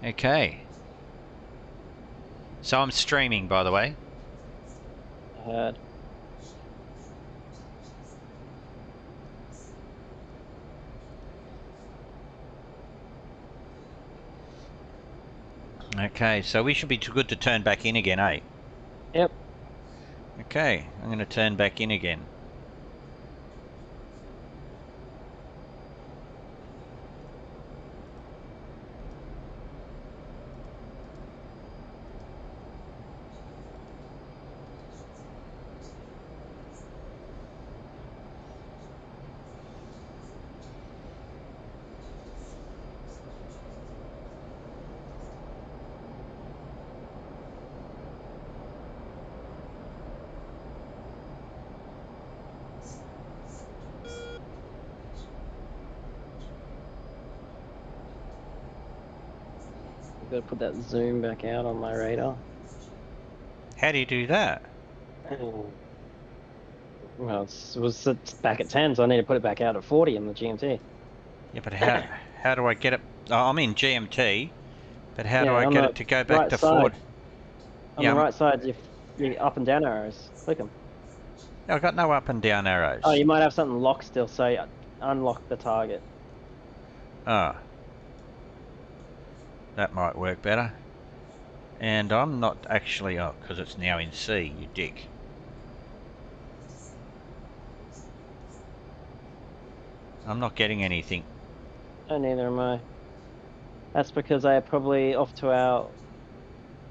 Okay. So I'm streaming, by the way. I heard. Okay, so we should be too good to turn back in again, eh? Yep. Okay, I'm going to turn back in again. I've got to put that zoom back out on my radar. How do you do that? Well, it's back at 10, so I need to put it back out at 40 in the GMT. Yeah, but how do I get it? Oh, I'm in GMT, but how do Yeah, I on get the it to go back right to side. 40? On Yeah, the right side, your up and down arrows. Click them. I've got no up and down arrows. Oh, you might have something locked still, so unlock the target. Ah, that might work better. And I'm not actually, oh, because it's now in C, you dick. I'm not getting anything. Oh, neither am I. That's because they are probably off to our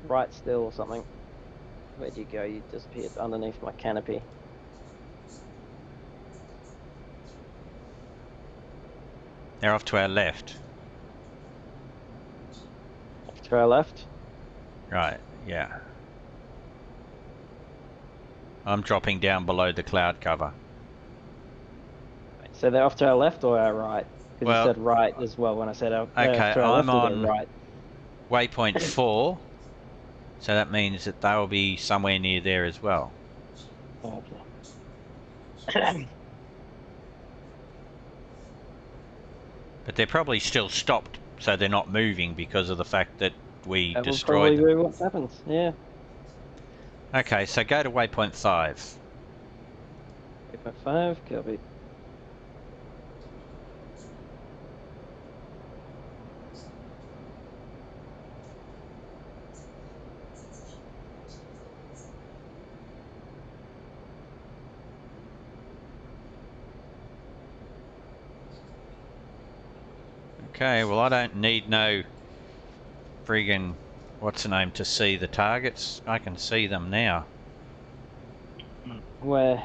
right still or something. Where'd you go? You disappeared underneath my canopy. They're off to our left. Off to our left? Right, yeah. I'm dropping down below the cloud cover. So they're off to our left or our right? Because Well, you said right as well when I said they're okay, to our I'm left or their on right. waypoint 4, so that means that they'll be somewhere near there as well. Okay. But they're probably still stopped, so they're not moving because of the fact that we That will destroyed probably them. be what happens, yeah. Okay, so go to waypoint 5. 3.5, copy. Okay, well I don't need no friggin' what's the name to see the targets. I can see them now. Where?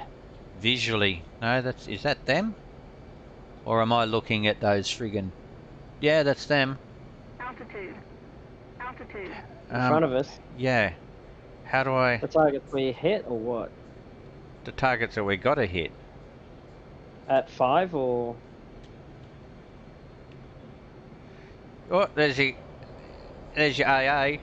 Visually. No, is that them? Or am I looking at those friggin'... Yeah, that's them. Altitude. Altitude. In front of us? Yeah. How do I... The targets we hit or what? The targets that we gotta hit. At 5 or? Oh, there's your AA. Yeah.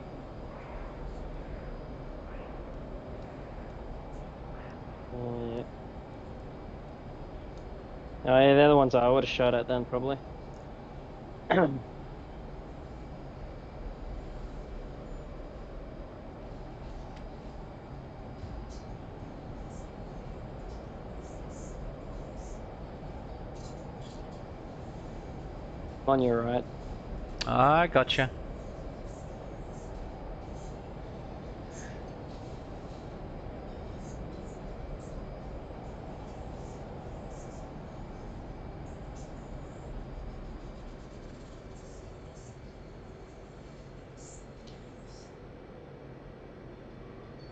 Oh yeah, they're the ones I would have shot at then probably. On your right. Ah, gotcha.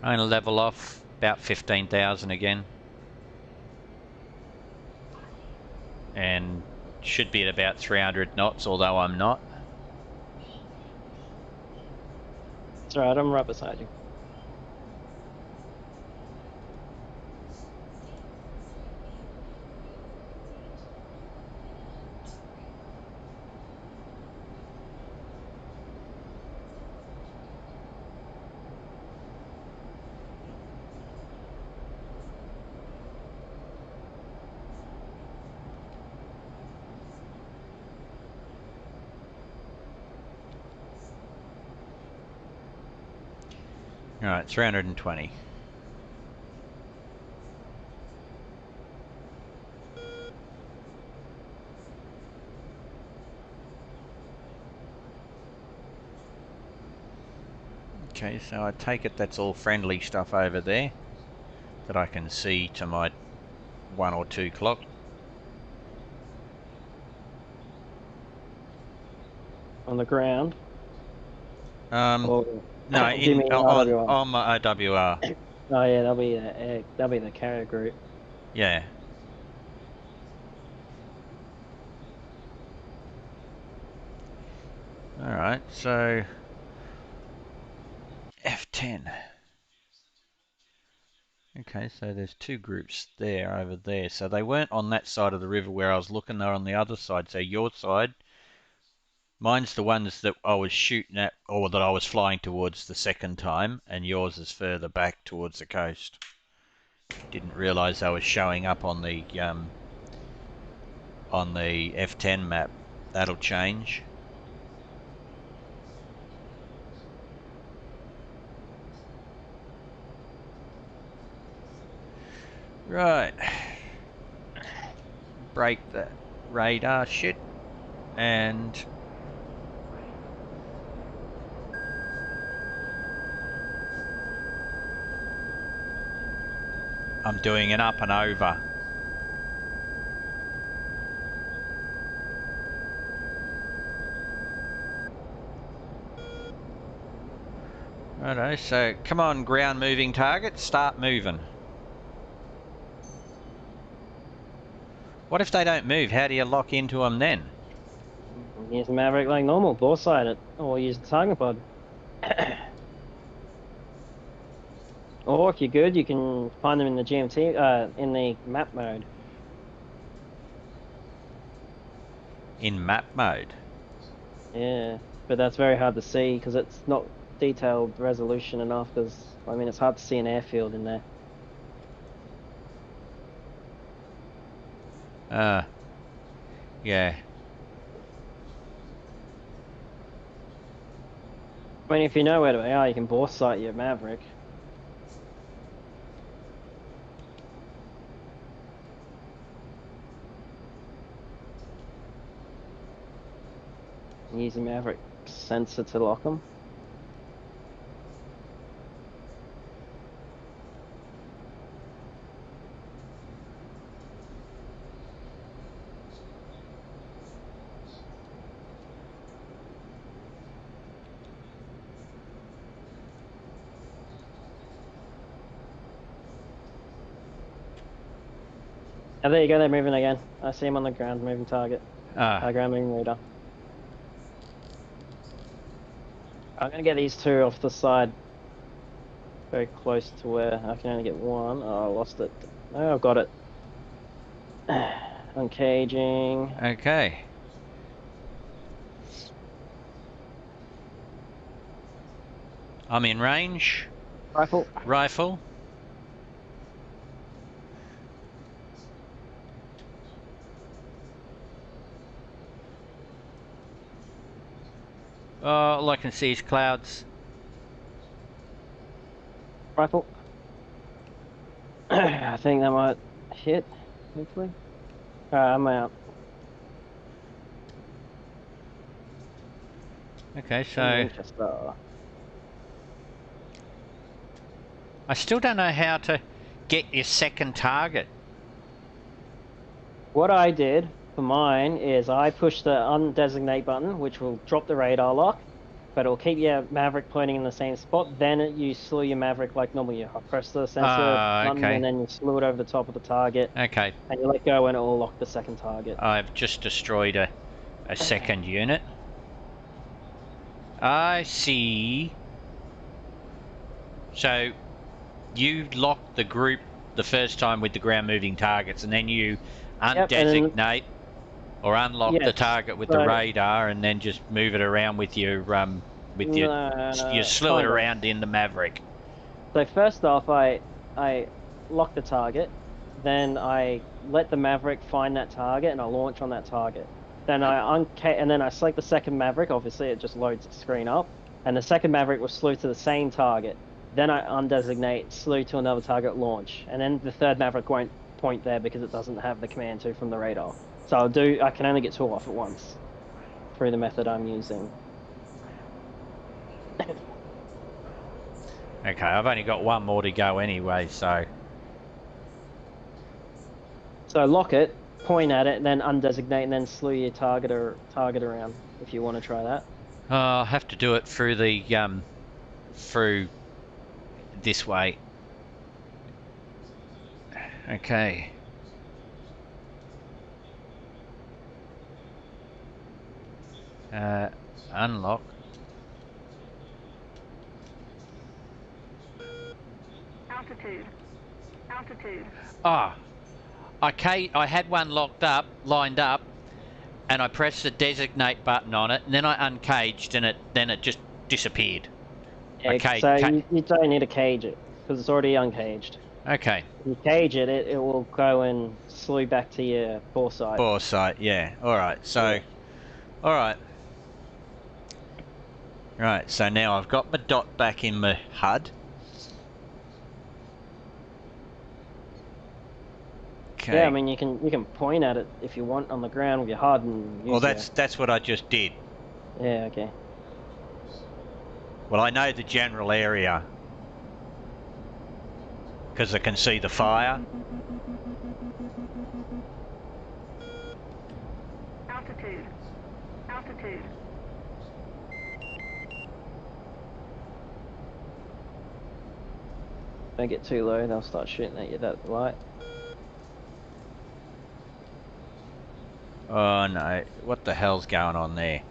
I'm gonna level off about 15,000 again. And should be at about 300 knots, although I'm not. It's alright, I'm right beside you. Alright, 320. Okay, so I take it that's all friendly stuff over there that I can see to my 1 or 2 clock. On the ground. No, do you mean RWR? on my OWR. Oh yeah, that'll be the carrier group. Yeah. Alright, so F10. Okay, so there's 2 groups there over there. So they weren't on that side of the river where I was looking, they were on the other side. So your side, mine's the ones that I was shooting at, or that I was flying towards the second time, and yours is further back towards the coast. Didn't realise I was showing up on the F10 map. That'll change. Right. Break the radar shit. And I'm doing an up and over. Righto, so come on, ground moving targets, start moving. What if they don't move? How do you lock into them then? Use the Maverick like normal, broadside it, or use the target pod. Or if you're good, you can find them in the GMT, in the map mode. In map mode? Yeah, but that's very hard to see because it's not detailed resolution enough. Because I mean, it's hard to see an airfield in there. Yeah. I mean, if you know where they are, you can bore sight your Maverick. And use the Maverick sensor to lock them. Oh, there you go, they're moving again. I see him on the ground, moving target. Ground moving radar. I'm gonna get these 2 off the side. Very close to where I can only get 1. Oh, I lost it. Oh, I've got it. Uncaging. Okay. I'm in range. Rifle. Rifle. All I can see is clouds. Rifle. I think that might hit, hopefully. I'm out. Okay, so I still don't know how to get your second target. What I did for mine is I pushed the undesignate button, which will drop the radar lock, but it'll keep your Maverick pointing in the same spot. Then you slew your Maverick like normal. You press the sensor button, okay. and then you slew it over the top of the target. Okay. And you let go and it will lock the second target. I've just destroyed a second unit. I see. So you locked the group the first time with the ground moving targets, and then you undesignate or unlock the target with the radar, and then just move it around with your you slew it around in the Maverick. So first off, I lock the target, then I let the Maverick find that target, and I launch on that target. Then and then I select the second Maverick. Obviously, it just loads the screen up, and the second Maverick was slew to the same target. Then I undesignate, slew to another target, launch, and then the third Maverick won't point there because it doesn't have the command to from the radar. So I can only get 2 off at once through the method I'm using. Okay, I've only got 1 more to go anyway, so... So lock it, point at it, and then undesignate, and then slew your target around if you want to try that. I'll have to do it through the through this way. Okay. Unlock. Altitude. Altitude. Ah, okay. I had one lined up, and I pressed the designate button on it, and then I uncaged, and then it just disappeared. Yeah, Okay. so you don't need to cage it because it's already uncaged. Okay. If you cage it, it will go and slew back to your foresight. Foresight, yeah. All right. So, Yeah. all right. Right. So now I've got my dot back in my HUD. Okay. Yeah, I mean you can point at it if you want on the ground with your HUD and use Well, that's what I just did. Yeah, okay. Well, I know the general area because I can see the fire. Altitude. Altitude. Don't get too low, they'll start shooting at you that light. Oh no, what the hell's going on there?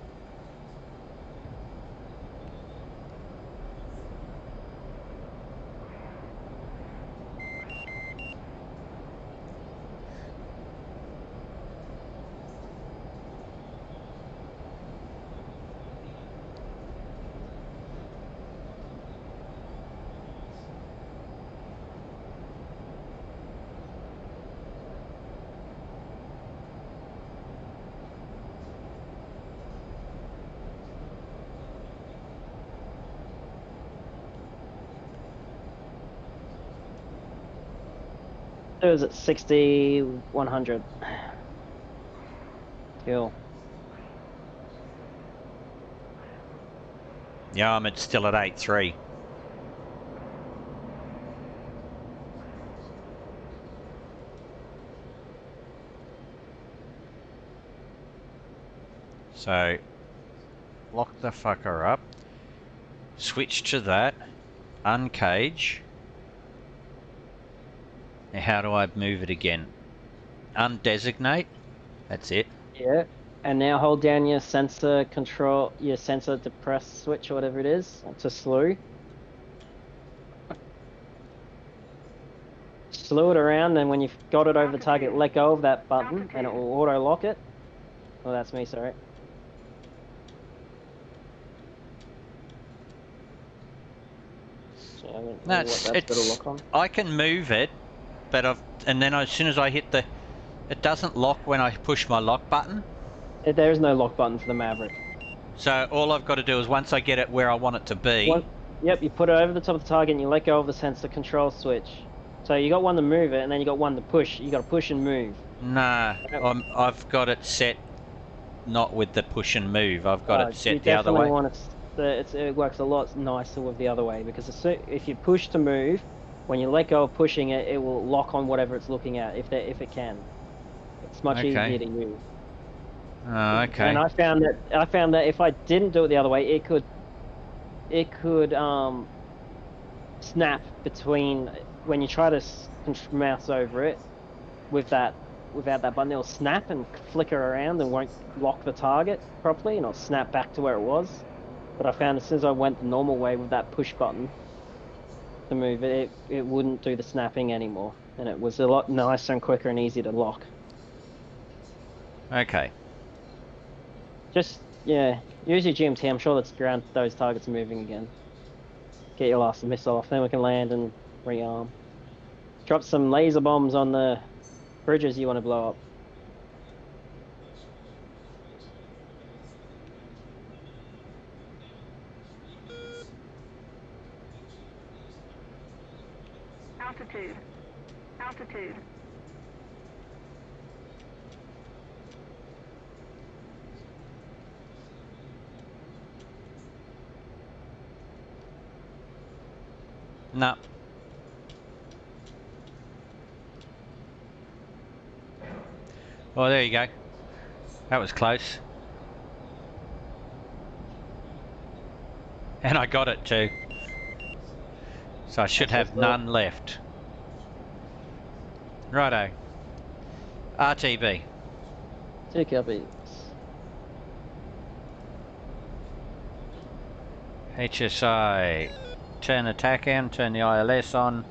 It was at 60, 100. Cool. Yeah, I'm still at 8.3. So, lock the fucker up. Switch to that. Uncage. Now how do I move it again? Undesignate. That's it. Yeah. And now hold down your sensor depress switch or whatever it is to slew. Slew it around, and when you've got it over the target, let go of that button and it will auto lock it. Oh, that's me, sorry. So I don't know That's what that's got a lock on. I can move it, but and then as soon as I hit it doesn't lock when I push my lock button. There is no lock button for the Maverick. So all I've got to do is once I get it where I want it to be. Yep, you put it over the top of the target and you let go of the sensor control switch. So you got one to move it, and then you got one to push. You got to push and move. Nah, I've got it set not with the push and move. I've got it set the other way. You definitely want it works a lot nicer with the other way, because if you push to move, when you let go of pushing it, it will lock on whatever it's looking at if it can. It's much easier to use. Oh, okay. And I found that if I didn't do it the other way, it could snap between when you try to mouse over it without that button. It'll snap and flicker around and won't lock the target properly, and it'll snap back to where it was. But I found as soon as I went the normal way with that push button to move it, it wouldn't do the snapping anymore, and it was a lot nicer and quicker and easier to lock. Okay. Just, yeah, use your GMT. I'm sure those targets are moving again. Get your last missile off, then we can land and rearm. Drop some laser bombs on the bridges you want to blow up. Altitude. Altitude. No. Well, there you go. That was close. And I got it too. So I should have none left. Righto. RTB. 2 copies. HSI. Turn attack on, turn the ILS on,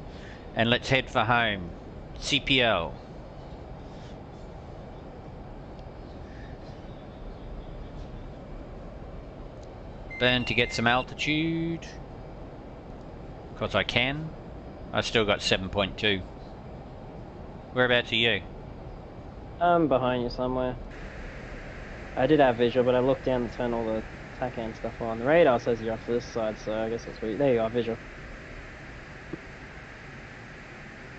and let's head for home. CPL. Burn to get some altitude. Because I can. I still got 7.2. Whereabouts are you? I'm behind you somewhere. I did have visual, but I looked down to turn all the TACAN stuff on. The radar says you're off to this side, so I guess that's where you... There you are, visual.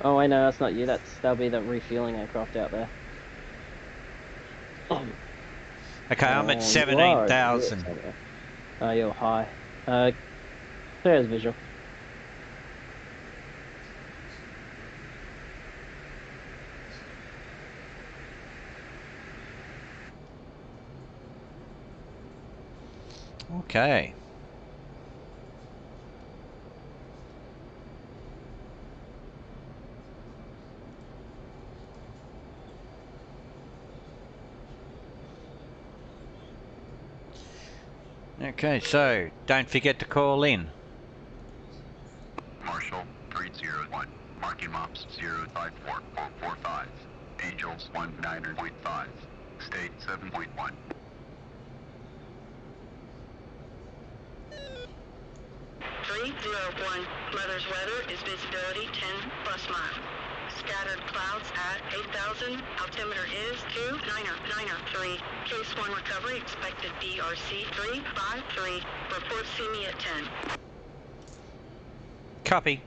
Oh wait, no, that's not you. That'll be the refueling aircraft out there. Okay, I'm at 17,000. Oh, you're high. There's visual. Okay. Okay, so don't forget to call in. Marshall 301, marking mops 054445, Angels 19.5, state 7.1. 301, Mother's weather is visibility 10 plus mile. Scattered clouds at 8,000, altimeter is 29093. Case 1 recovery, expected BRC 353. Report see me at 10. Copy.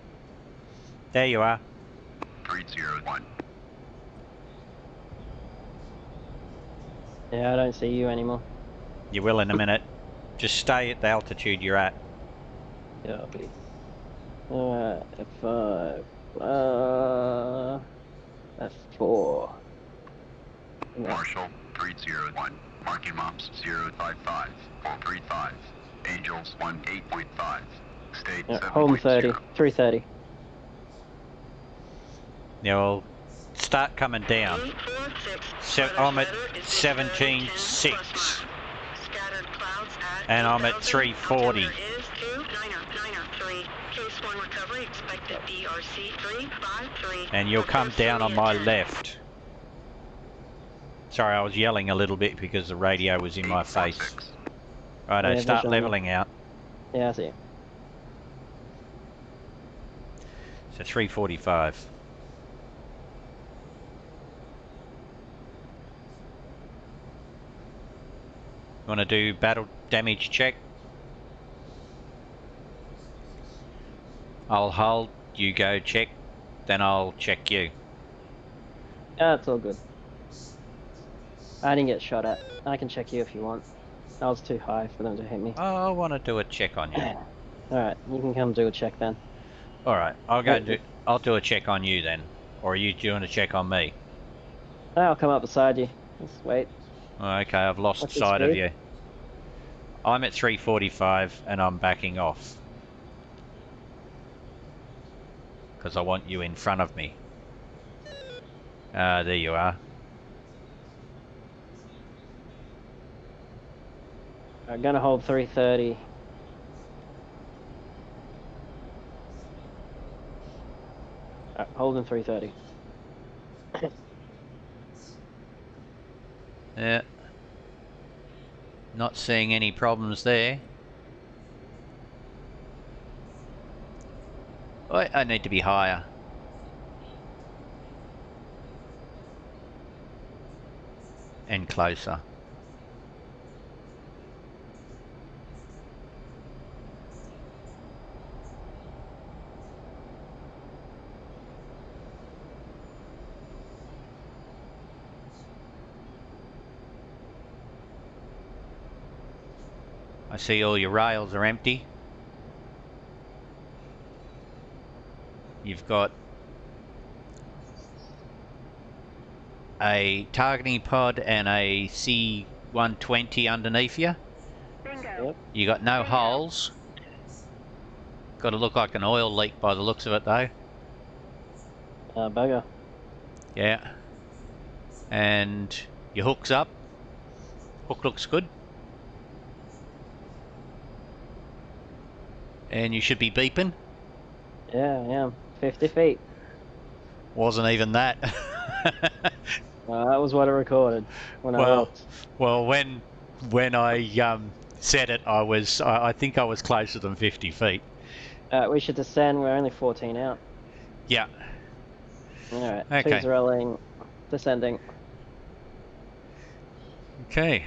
There you are. 301. Yeah, I don't see you anymore. You will in a minute. Just stay at the altitude you're at. Copy. Alright, F5. F4. No. Marshall 301, marking mops 055, 435, Angels 18.5, state Yeah, 7.0. home 30, 330. Yeah, well, start coming down. 846, So Mother's I'm at weather is visibility 10 plus 17.6. mile. Scattered clouds at And I'm at 8,000, 340. altimeter is 29093. Case 1 recovery, expected BRC 353. And you'll come Report see down me on at my 10. left. Sorry, I was yelling a little bit because the radio was in my face. 846. Righto, Yeah, start visual. leveling out. Yeah, I see you. So 345. You want to do battle damage check? I'll hold, you go check, then I'll check you. Yeah, it's all good. I didn't get shot at. I can check you if you want. I was too high for them to hit me. Oh, I want to do a check on you. Alright, you can come do a check then. Alright, I'll do a check on you then. Or are you doing a check on me? I'll come up beside you. Just wait. Okay, I've lost What's your sight of speed? you. I'm at 345 and I'm backing off. Because I want you in front of me. There you are. I'm gonna hold 330. Holding 330. Yeah. Not seeing any problems there. I need to be higher. And closer. I see all your rails are empty. You've got a targeting pod and a C-120 underneath you. Bingo. Yep. You got no holes. Got to look like an oil leak by the looks of it though. Bugger. Yeah. And your hook's up. Hook looks good. And you should be beeping. Yeah, yeah. 50 feet. Wasn't even that. That was what I recorded when I Well, looked. well, when I said it, I think I was closer than 50 feet. We should descend. We're only 14 out. Yeah. Alright, Okay. 2's rolling, descending. Okay.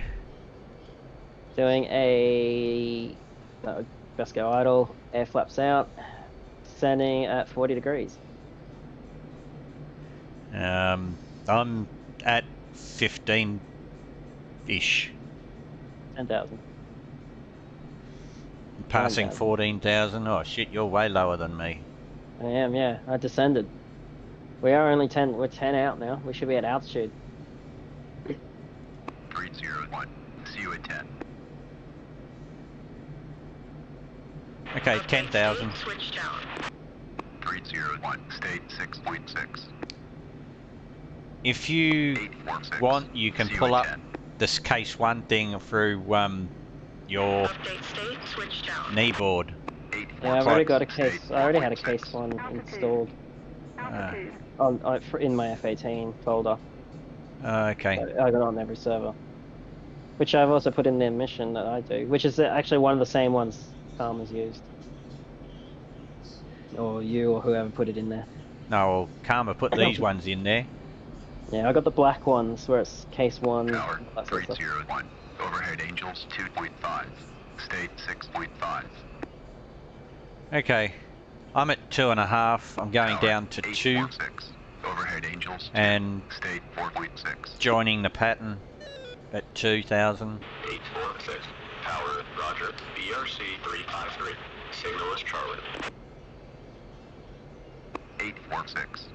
Doing a best go idle, air flaps out, descending at 40 degrees. I'm at 15-ish. 10,000. Passing 9,000. 14,000. Oh shit, you're way lower than me. I am, yeah. I descended. We are only 10. We're 10 out now. We should be at altitude. 301. See you at 10. Okay, Update 10,000. state switched out. 301. State 6.6. If you 846. want, you can See you pull at up 10. this case 1 thing through your Update state switched out. kneeboard. 846. Yeah, I've already got a State case. I already had a 4.6. case one installed Altitude. in my F18 folder. Okay. I got it on every server. Which I've also put in their mission that I do, which is actually one of the same ones Farmers used. Or you or whoever put it in there. No, well, Karma put these ones in there. Yeah, I got the black ones where it's case 1. Tower that sort of stuff. 301. Overhead Angels 2.5. State 6.5. Okay. I'm at 2.5. I'm going Tower down to 2. 846. Overhead Angels 2. And State 4.6. joining the pattern at 2,000. 846. Tower, roger. BRC 353. Signal is Charlie. 846.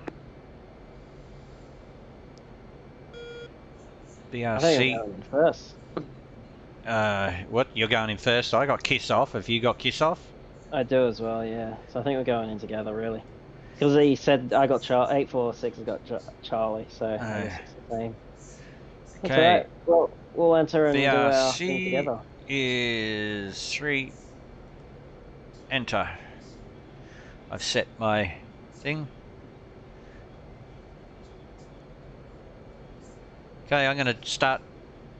I think I'm BRC. going in first. What? You're going in first? I got kiss off. Have you got kiss off? I do as well, yeah. So I think we're going in together, really. Because he said I got 846 has got Charlie, so I guess it's the same. That's Okay. alright. Well, we'll enter and do our thing BRC together. is 3. Enter. I've set my thing. Okay, I'm going to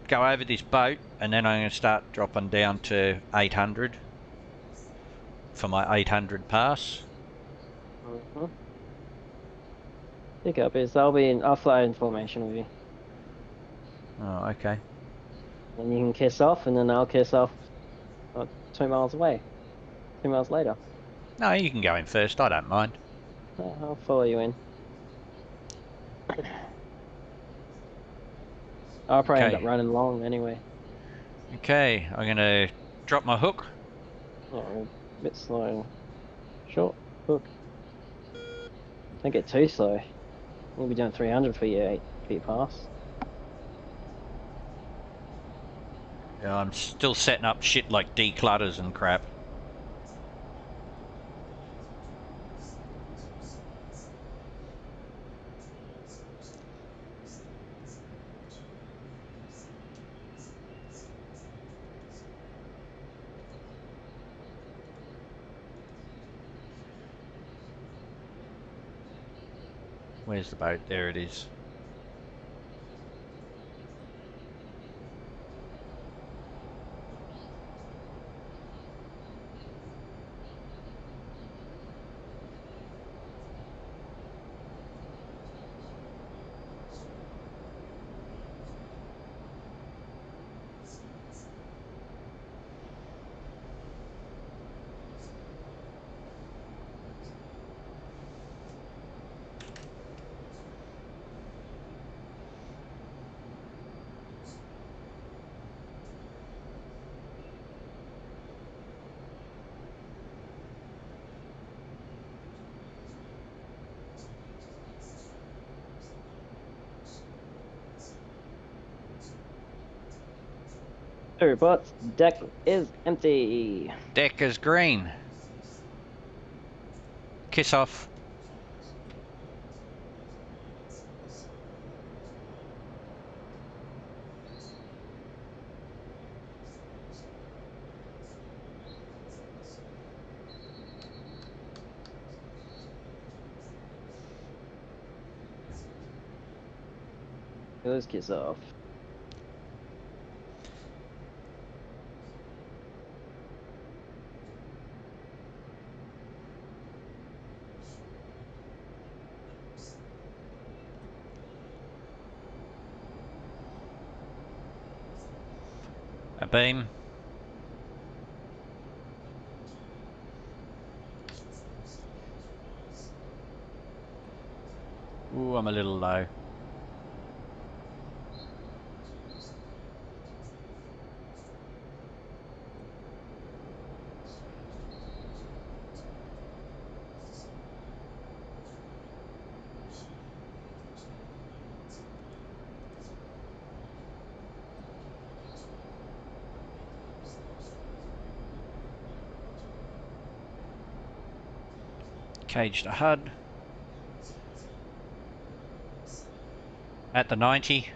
go over this boat, and then I'm going to start dropping down to 800 for my 800 pass. Pick up is I'll fly in formation with you. Oh, okay. And you can kiss off, and then I'll kiss off 2 miles away. 2 miles later. No, you can go in first. I don't mind. I'll follow you in. I'll probably end Okay. up running long anyway. Okay, I'm going to drop my hook. Oh, a bit slow. Short hook. Don't get too slow. You'll be doing 300 for your 8 feet pass. Yeah, I'm still setting up shit like declutters and crap. Where's the boat? There it is. Oh, but deck is empty. Deck is green. Kiss off. Goes kiss off. A beam. Ooh, I'm a little low. Cage to HUD. At the 90.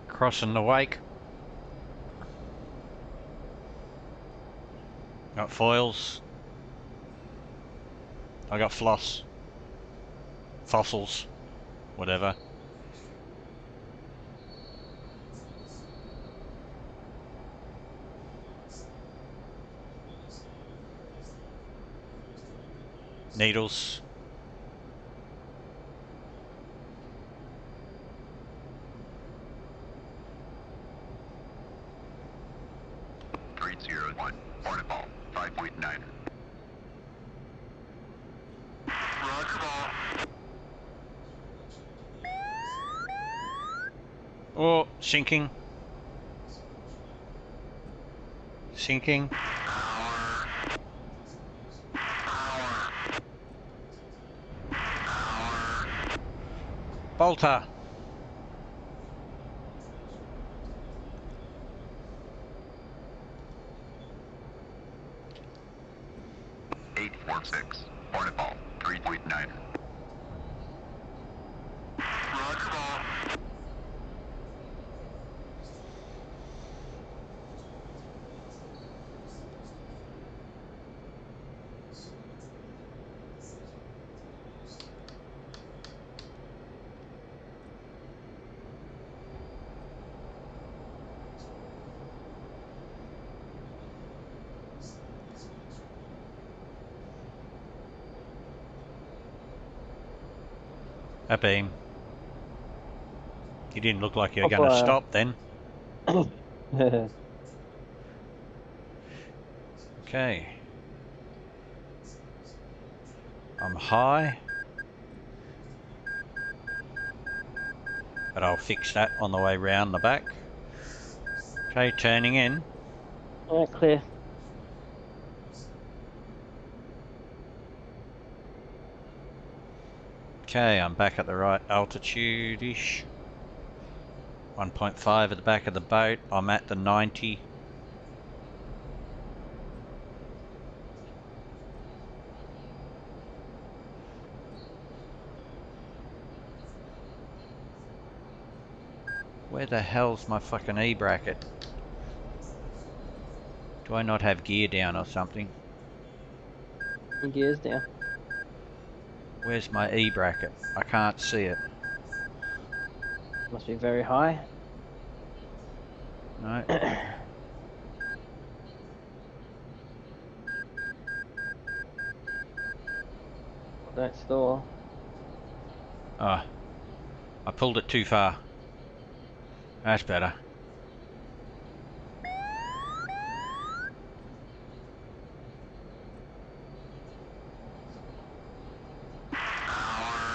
Crossing the wake. Got foils. I got floss. Fossils. Whatever. Needles. .301. Hornet ball. 5.9. Roger ball. Oh, sinking. Sinking. Power. Power. Power. Bolter. .846. Hornet ball. 3.9. Roger ball. A beam. You didn't look like you were Up, going to stop then. Okay. I'm high. But I'll fix that on the way round the back. Okay, turning in. Alright, clear. Okay, I'm back at the right altitude-ish. 1.5 at the back of the boat. I'm at the 90. Where the hell's my fucking E-bracket? Do I not have gear down or something? Your gear's down. Where's my E-bracket? I can't see it. Must be very high. No. Don't stall. Oh. I pulled it too far. That's better. Power.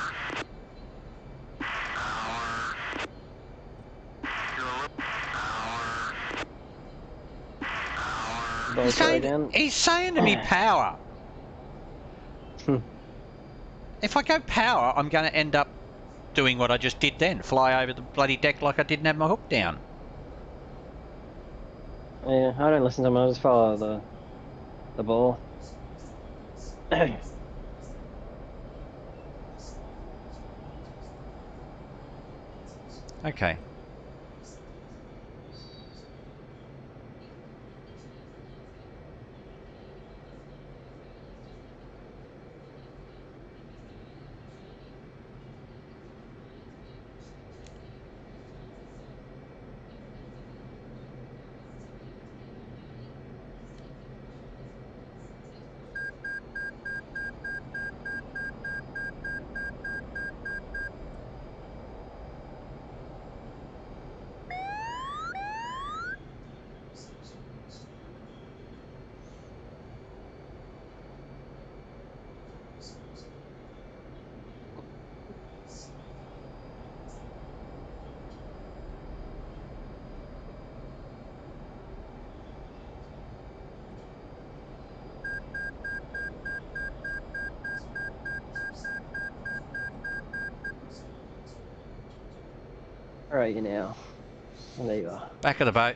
He's saying to me power. If I go power, I'm going to end up doing what I just did then. Fly over the bloody deck like I didn't have my hook down. Yeah, I don't listen to him, I just follow the ball. Okay. Where are you now? Oh, there you are. Back of the boat.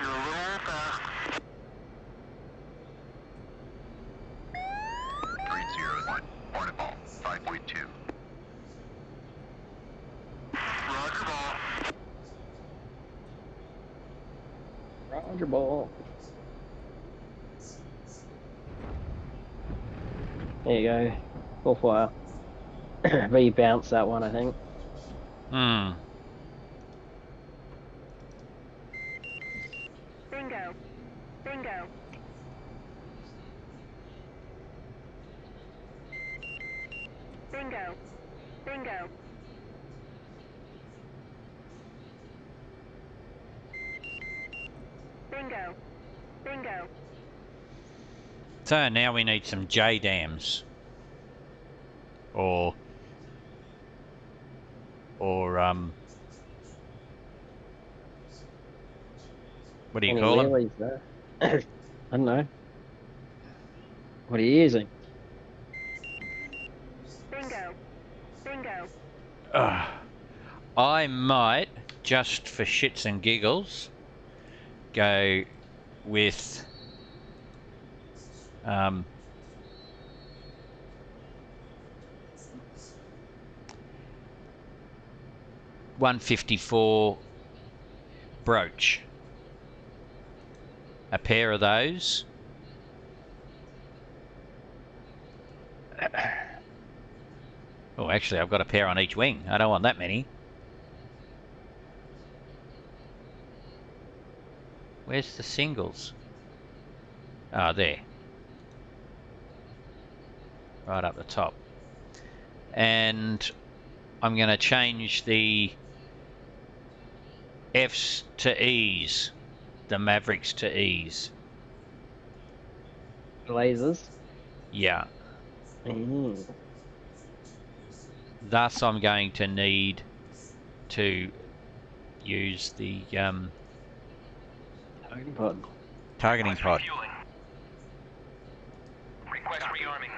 You're a little fast. 301, Hornet ball, 5.2. Roger ball. Roger ball. There you go. Full fire. But you bounced that one, I think. Hmm. Bingo. Bingo. Bingo. Bingo. Bingo. Bingo. So now we need some J dams. Or what do you Any call them? wheelies there? I don't know. What are you using? Bingo. Bingo. I might, just for shits and giggles, go with 154 brooch. A pair of those. Oh, actually, I've got a pair on each wing. I don't want that many. Where's the singles? Ah, there. Right up the top. And I'm going to change the Fs to Es. The Mavericks to Es. Lasers? Yeah. Mm. Thus, I'm going to need to use the Targeting pod. targeting pod. Request rearming.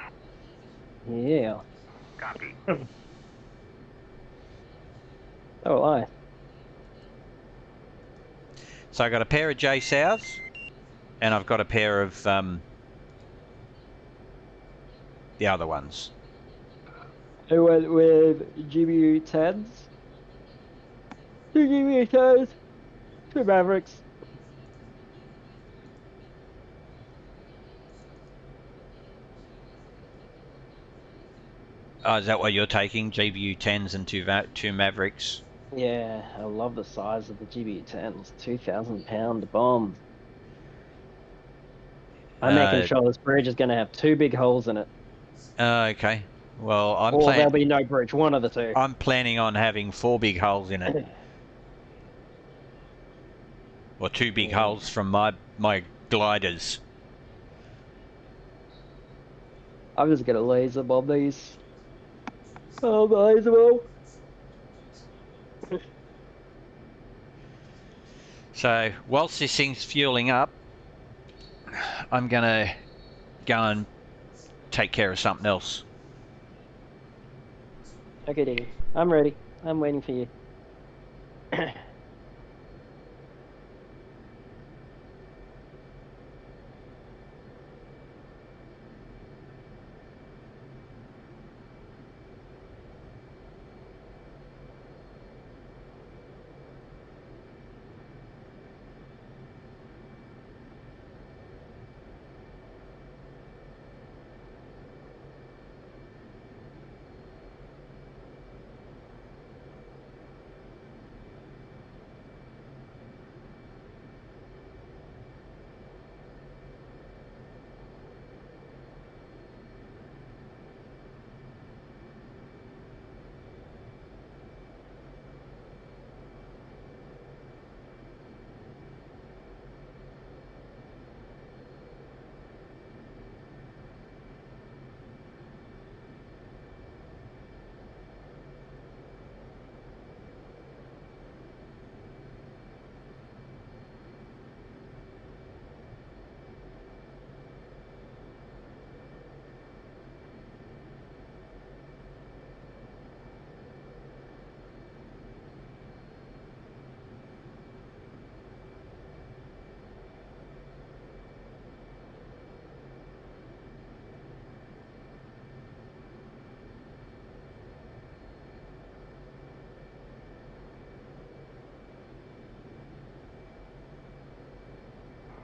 Yeah. Copy. Oh, I. So I've got a pair of J Souths, and I've got a pair of the other ones. I went with GBU 10s. 2 GBU 10s. 2 Mavericks. Oh, is that what you're taking? GBU 10s and two Mavericks? Yeah, I love the size of the GBU 10s. 2,000 pound bomb. I'm making sure this bridge is going to have 2 big holes in it. Okay. Well, Or there'll be no bridge, one of the two. I'm planning on having 4 big holes in it. Or 2 big Yeah. holes from my gliders. I'm just gonna laser bomb these. Oh, the laser bomb. So whilst this thing's fueling up, I'm gonna go and take care of something else. Okay, Diggy. I'm ready. I'm waiting for you.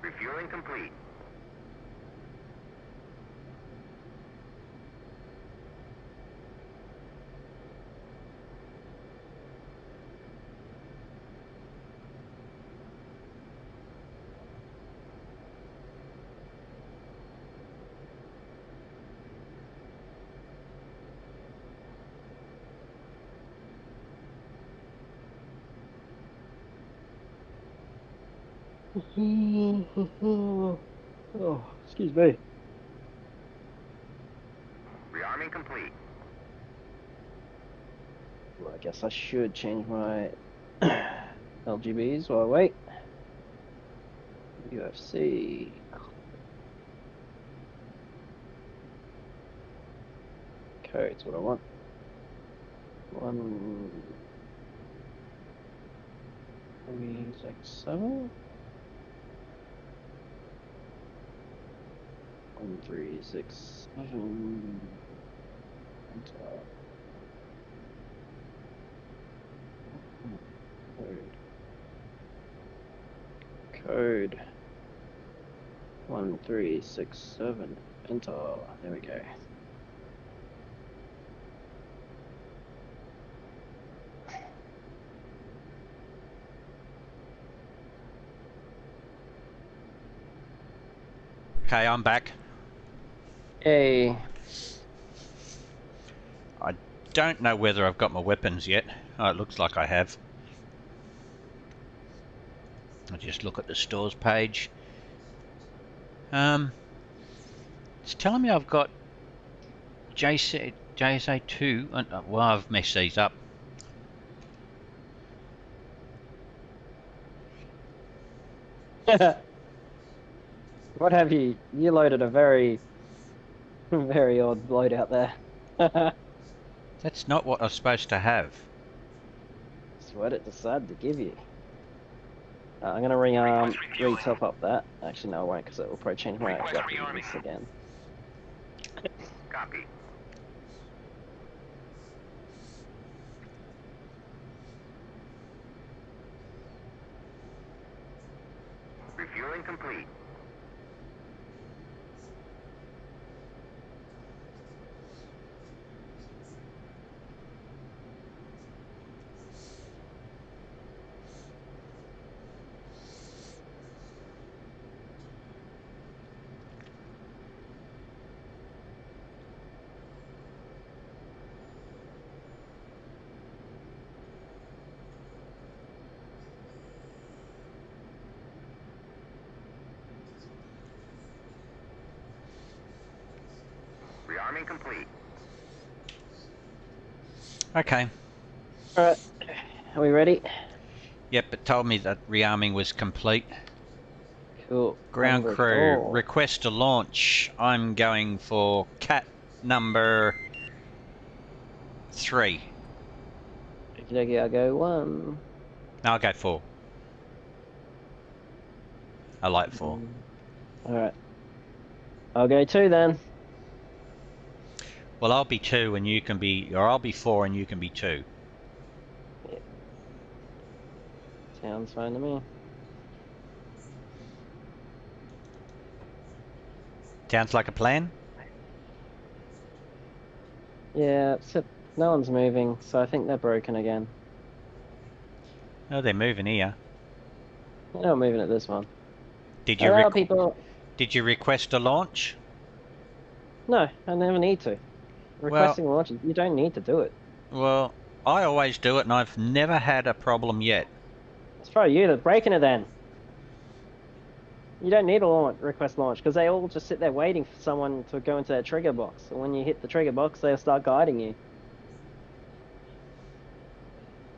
Refueling complete. Oh, excuse me. Rearming complete. Well, I guess I should change my LGBs while I wait. UFC. Code's what I want. 1-3-6-7. 1-3-6-7. Enter. Code 1367. Enter. There we go. Okay, I'm back. Hey. I don't know whether I've got my weapons yet. Oh, it looks like I have. I'll just look at the stores page. It's telling me I've got JSA2. Well, I've messed these up. What have you? You loaded a very, very odd loadout there. That's not what I was supposed to have. That's what it decided to give you. I'm gonna re-top up that. Actually, no, I won't, because it will probably change my weapons again. Copy. Refueling complete. Rerouting complete. Okay. Alright. Are we ready? Yep, it told me that rearming was complete. Cool. Ground crew, Oh. request to launch. I'm going for cat number 3. Okie dokie, I'll go 1. No, I'll go 4. I like 4. Alright. I'll go 2 then. Well, I'll be 2 and you can be, or I'll be 4 and you can be 2. Yeah. Sounds fine to me. Sounds like a plan? Yeah, except no one's moving, so I think they're broken again. Oh, they're moving here. They're not moving at this one. Did Allow people... Did you request a launch? No, I never need to. Requesting launches, you don't need to do it. Well, I always do it and I've never had a problem yet. Let's try you to breaking it then. You don't need a request launch, because they all just sit there waiting for someone to go into their trigger box. And when you hit the trigger box, they'll start guiding you.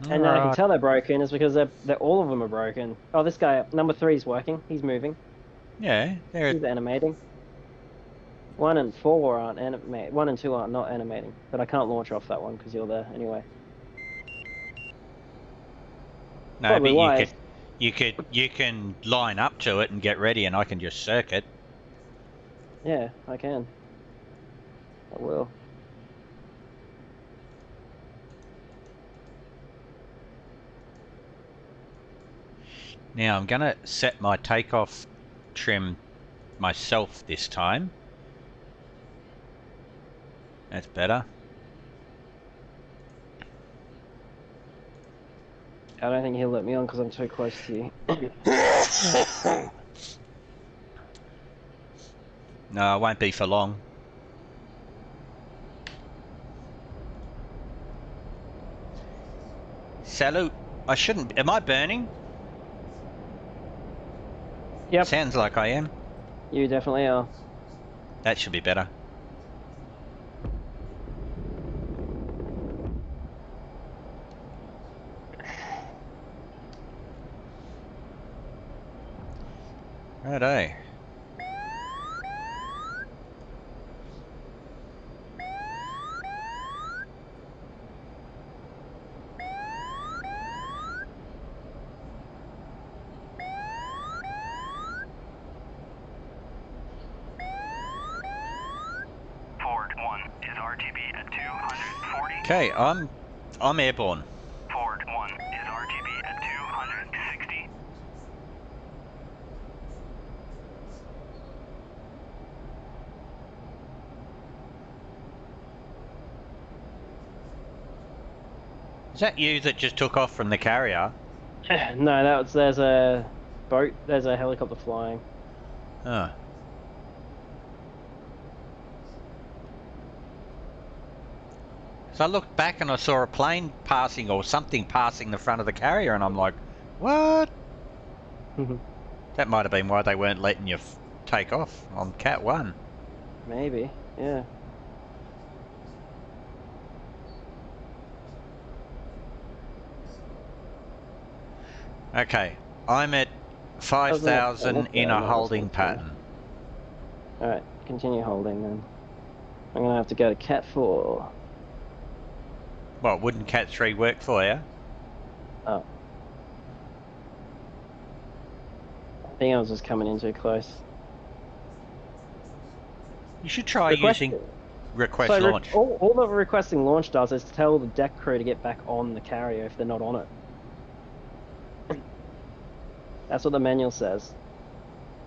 And I can tell they're broken is because they're all of them are broken. Oh, this guy, number 3 is working. He's moving. Yeah, He's animating. 1 and 4 aren't animating. 1 and 2 aren't not animating. But I can't launch off that one because you're there anyway. No, Probably but wise. you can line up to it and get ready, and I can just circuit. Yeah, I can. I will. Now I'm gonna set my takeoff trim myself this time. That's better. I don't think he'll let me on because I'm too close to you. No, it won't be for long. Salute. I shouldn't. Am I burning? Yep. Sounds like I am. You definitely are. That should be better. Righto. Forward 1 is RTB at 240. Okay, I'm airborne. Forward 1 is RTB at 260. Is that you that just took off from the carrier? No, there's a boat, there's a helicopter flying. Oh. So I looked back and I saw a plane passing or something passing the front of the carrier and I'm like, what? That might have been why they weren't letting you take off on Cat 1. Maybe, yeah. Okay, I'm at 5,000 in a holding pattern. Alright, continue holding then. I'm gonna have to go to Cat 4. Well, wouldn't Cat 3 work for you? Oh. I think I was just coming in too close. You should try using request so launch. All that requesting launch does is tell the deck crew to get back on the carrier if they're not on it. That's what the manual says.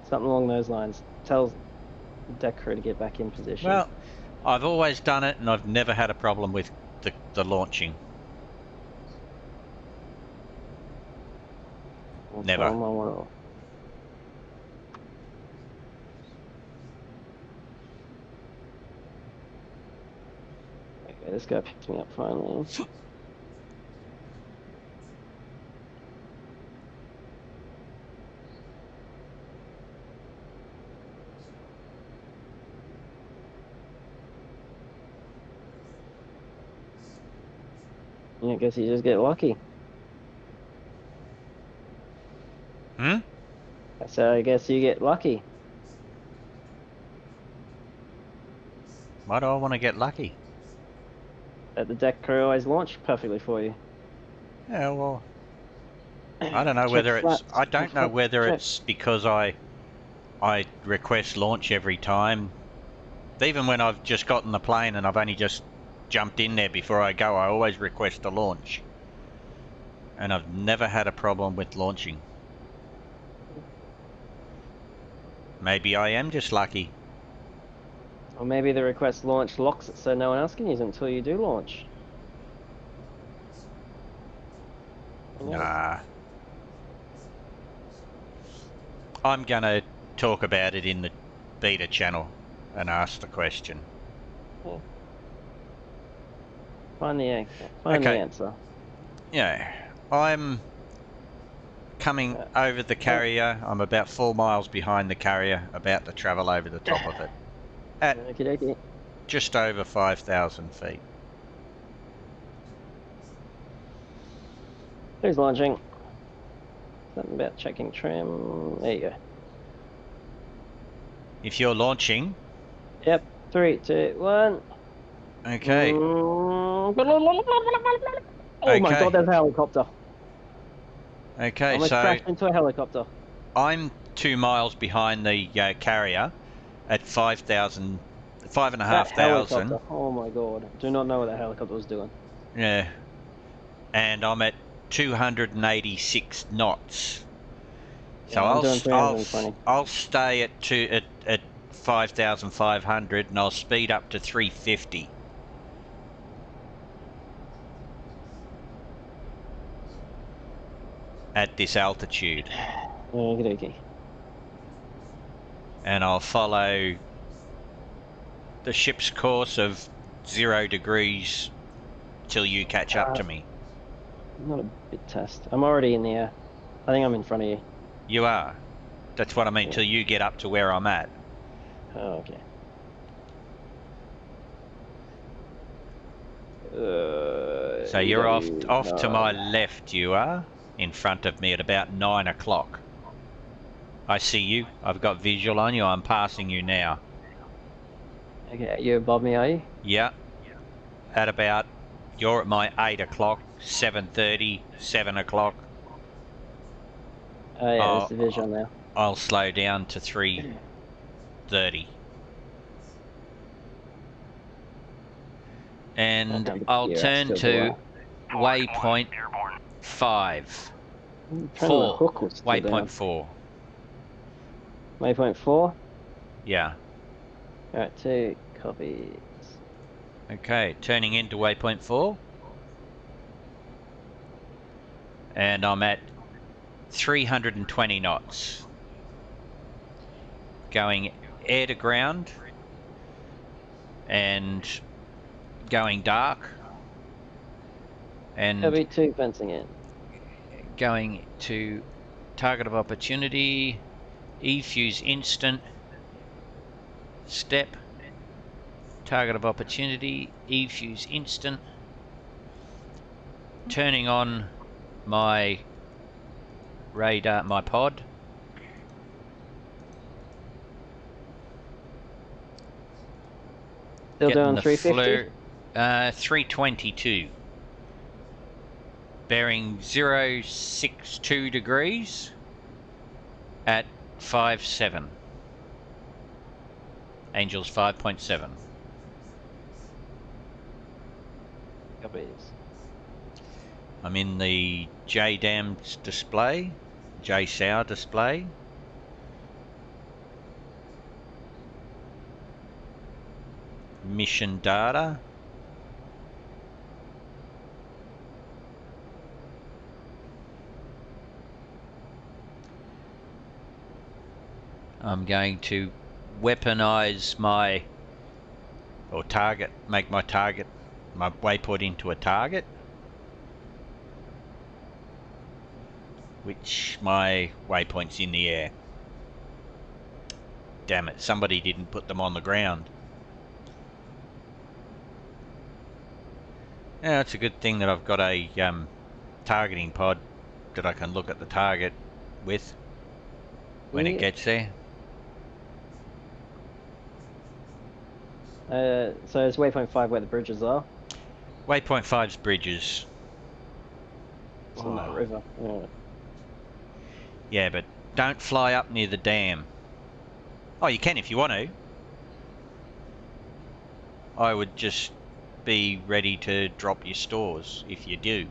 Something along those lines. Tells the deck crew to get back in position. Well, I've always done it and I've never had a problem with the launching. Never. Okay, this guy picked me up finally. Yeah, I guess you just get lucky. Hmm? So I guess you get lucky. Why do I want to get lucky? That the deck crew always launch perfectly for you. Yeah, well, I don't know Check whether it's. flaps. I don't know whether Check. it's because I request launch every time. Even when I've just gotten the plane and I've only just jumped in there before I go, I always request a launch. And I've never had a problem with launching. Maybe I am just lucky. Or maybe the request launch locks it so no one else can use it until you do launch. Who knows? Nah. I'm gonna talk about it in the beta channel and ask the question. Yeah. Find the Okay. answer. Yeah. I'm coming over the carrier. I'm about 4 miles behind the carrier, about to travel over the top of it. At Okie dokie. just over 5,000 feet. Who's launching? Something about checking trim. There you go. If you're launching, Yep. 3, 2, 1. okay. Oh my Okay. god, there's a helicopter. Okay, Almost so crashed into a helicopter. I'm 2 miles behind the carrier at 5,000, That 5,500. helicopter. Oh my god. Do not know what that helicopter was doing. Yeah. And I'm at 286 knots. So Yeah, I'm doing 320. I'll stay at 5,500 and I'll speed up to 350. At this altitude. Okie dokie. And I'll follow the ship's course of 0 degrees till you catch up to me. Not a bit test. I'm already in the air. I think I'm in front of you. You are. That's what I mean, till you get up to where I'm at. Oh, okay. So you're off to my left, you are. In front of me at about 9 o'clock. I see you. I've got visual on you. I'm passing you now. Okay, you above me, are you? Yeah. At about, you're at my 8 o'clock, 7:30, 7 o'clock. Oh yeah, there's the visual now. I'll slow down to 3:30. And I'll turn to waypoint 5. 4. Waypoint 4. Waypoint 4? Yeah. Alright, 2 copies. Okay, turning into waypoint 4. And I'm at 320 knots. Going air to ground. And going dark. And Copy 2 fencing in. going to target of opportunity, E-fuse instant, step, target of opportunity, E-fuse instant, turning on my radar, my pod. Still doing 350? 322. Bearing 062 degrees at 5.7. Angels 5.7. Copies. I'm in the JDAM display, JSOW display. Mission data. I'm going to weaponize my, or target, make my target, my waypoint into a target. Which my waypoint's in the air. Damn it, somebody didn't put them on the ground. Yeah, it's a good thing that I've got a targeting pod that I can look at the target with when it Yeah. gets there. So it's waypoint 5 where the bridges are. Waypoint 5's bridges. It's on that river. Yeah. Yeah, but don't fly up near the dam. Oh, you can if you want to. I would just be ready to drop your stores if you do.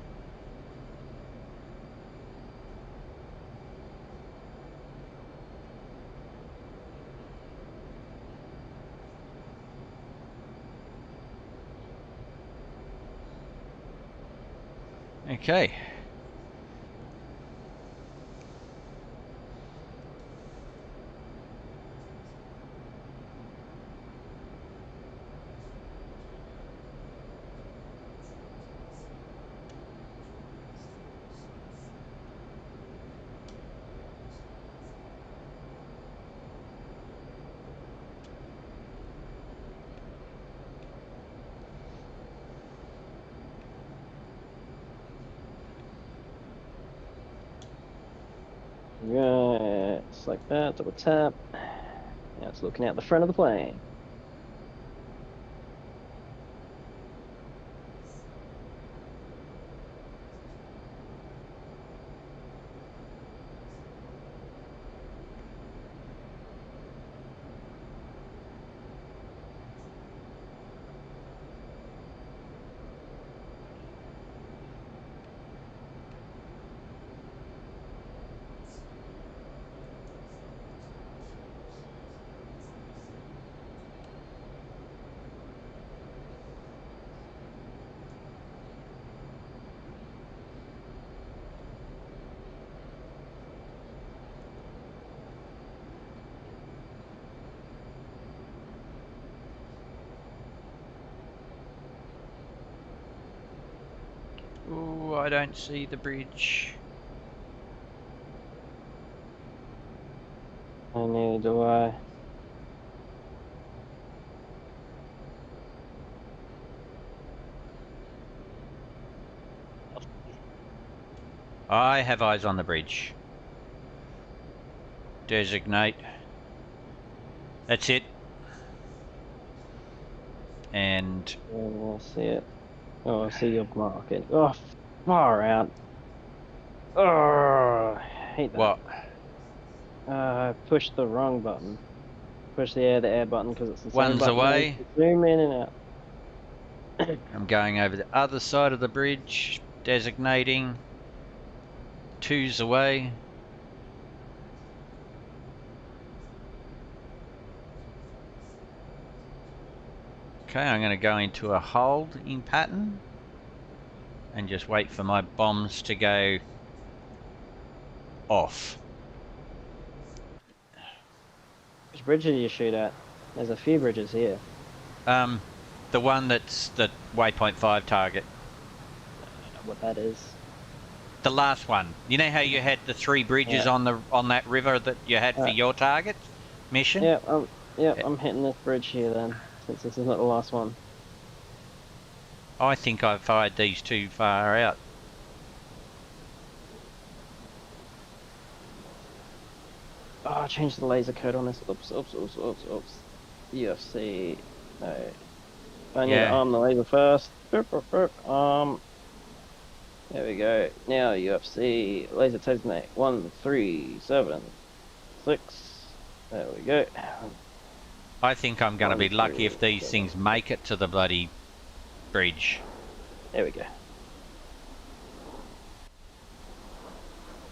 Okay. Yeah, it's like that, double tap. Now it's looking out the front of the plane. Ooh, I don't see the bridge. And neither do I. I have eyes on the bridge. Designate. That's it. And I see it. Oh, I see your market. Oh, far out. Oh, I hate that. what? Push the wrong button. Push the air button because it's the same One's button. away. Zoom in and out. I'm going over the other side of the bridge, designating. Two's away. Okay, I'm going to go into a hold in pattern and just wait for my bombs to go off. Which bridge did you shoot at? There's a few bridges here. The one that's the waypoint 5 target. I don't know what that is. The last one. You know how you had the 3 bridges on that river that you had for your target mission? Yeah, I'm hitting this bridge here then, since this is not the last one. I think I fired these too far out. Oh, I changed the laser code on this. Oops. UFC. No. I need to arm the laser first. Arm. There we go. Now UFC. Laser designate. 1, 3, 7, 6. There we go. I think I'm going to be lucky if these things make it to the bloody bridge. There we go.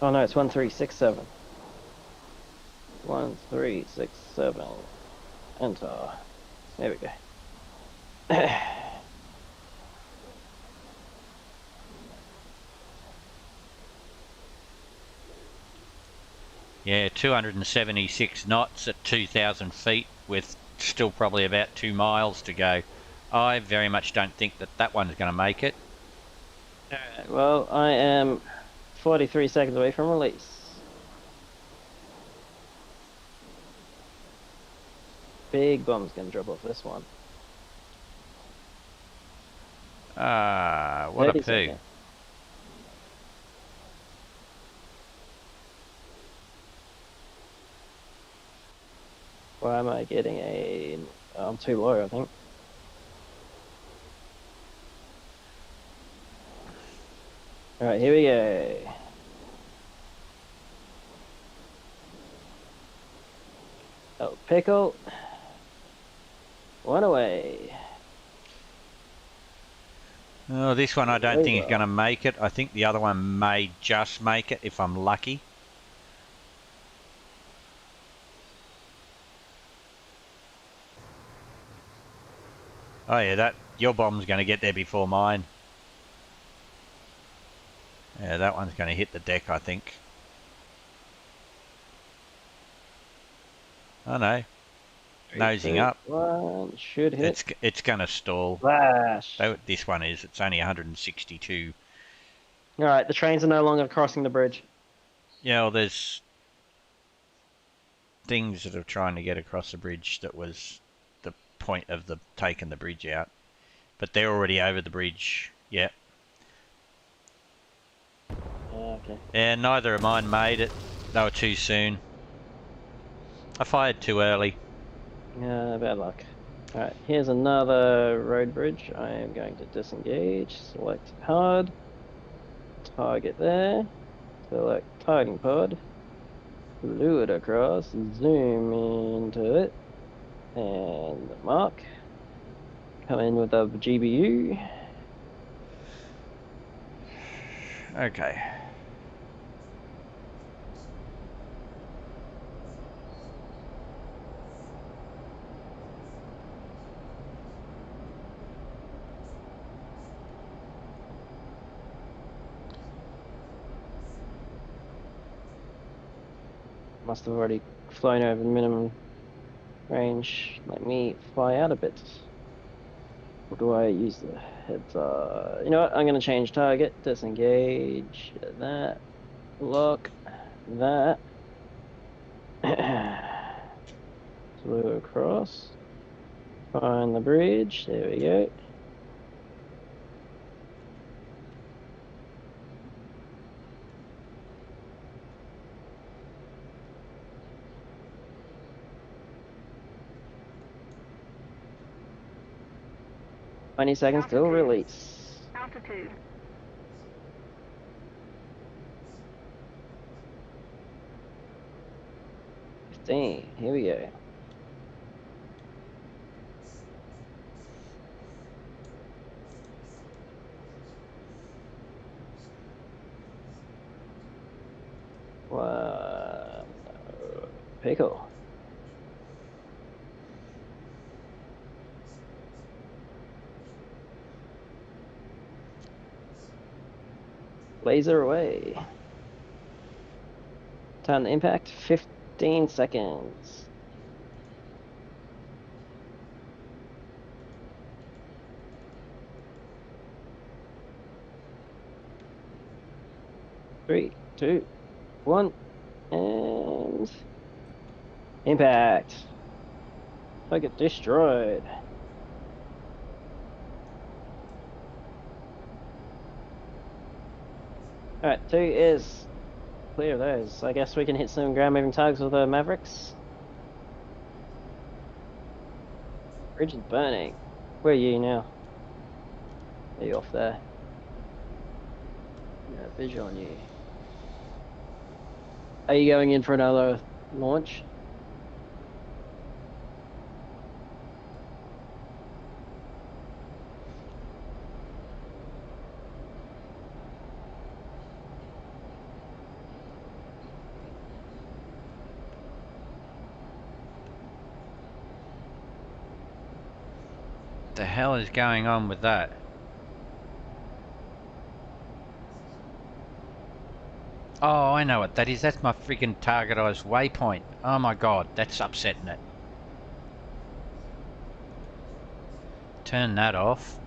Oh no, it's 1, 3, 6, 7. 1, 3, 6, 7. Enter. There we go. Yeah, 276 knots at 2,000 feet with still probably about 2 miles to go. I very much don't think that that one's going to make it. Alright, well, I am 43 seconds away from release. Big bomb's gonna drop off this one. Ah, what a 30 poo. seconds. Why am I getting a... I'm too low, I think. Alright, here we go. Oh, pickle. One away. Oh, this one I don't think is going to make it. I think the other one may just make it if I'm lucky. Oh yeah, your bomb's going to get there before mine. Yeah, that one's going to hit the deck, I think. Oh no. Nosing up. One should hit. It's going to stall. Flash. This one is. It's only 162. Alright, the trains are no longer crossing the bridge. Yeah, well, there's things that are trying to get across the bridge that was the point of taking the bridge out. But they're already over the bridge. Yeah. Okay. Yeah, neither of mine made it. They were too soon. I fired too early. Yeah, bad luck. Alright, here's another road bridge. I am going to disengage, select hard, target there, select targeting pod, blew it across, zoom into it, and mark. Come in with a GBU. Okay. Must have already flown over the minimum range. Let me fly out a bit. Or do I use the heads? You know what? I'm going to change target, disengage, that, lock, that. Flew across. Find the bridge. There we go. Twenty seconds till release. Altitude. Here we go. One. Pickle. Laser away. Time to impact, 15 seconds. Three, two, one, and impact. I get destroyed. Alright, 2 is clear of those. I guess we can hit some ground moving targets with the Mavericks. Bridge is burning. Where are you now? Are you off there? Yeah, visual on you. Are you going in for another launch? What the hell is going on with that? Oh, I know what that is. That's my freaking targetized waypoint. Oh my god, that's upsetting it. Turn that off.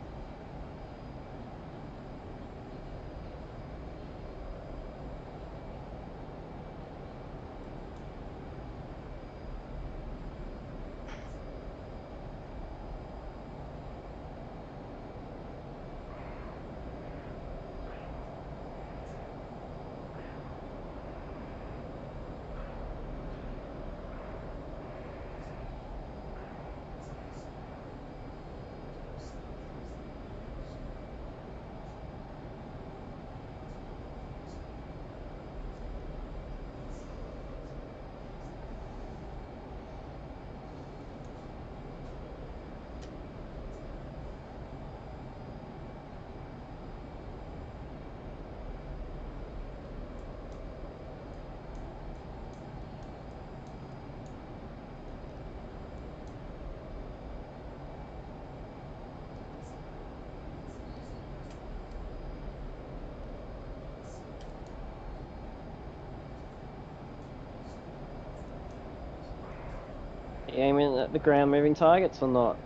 You aiming at the ground moving targets or not?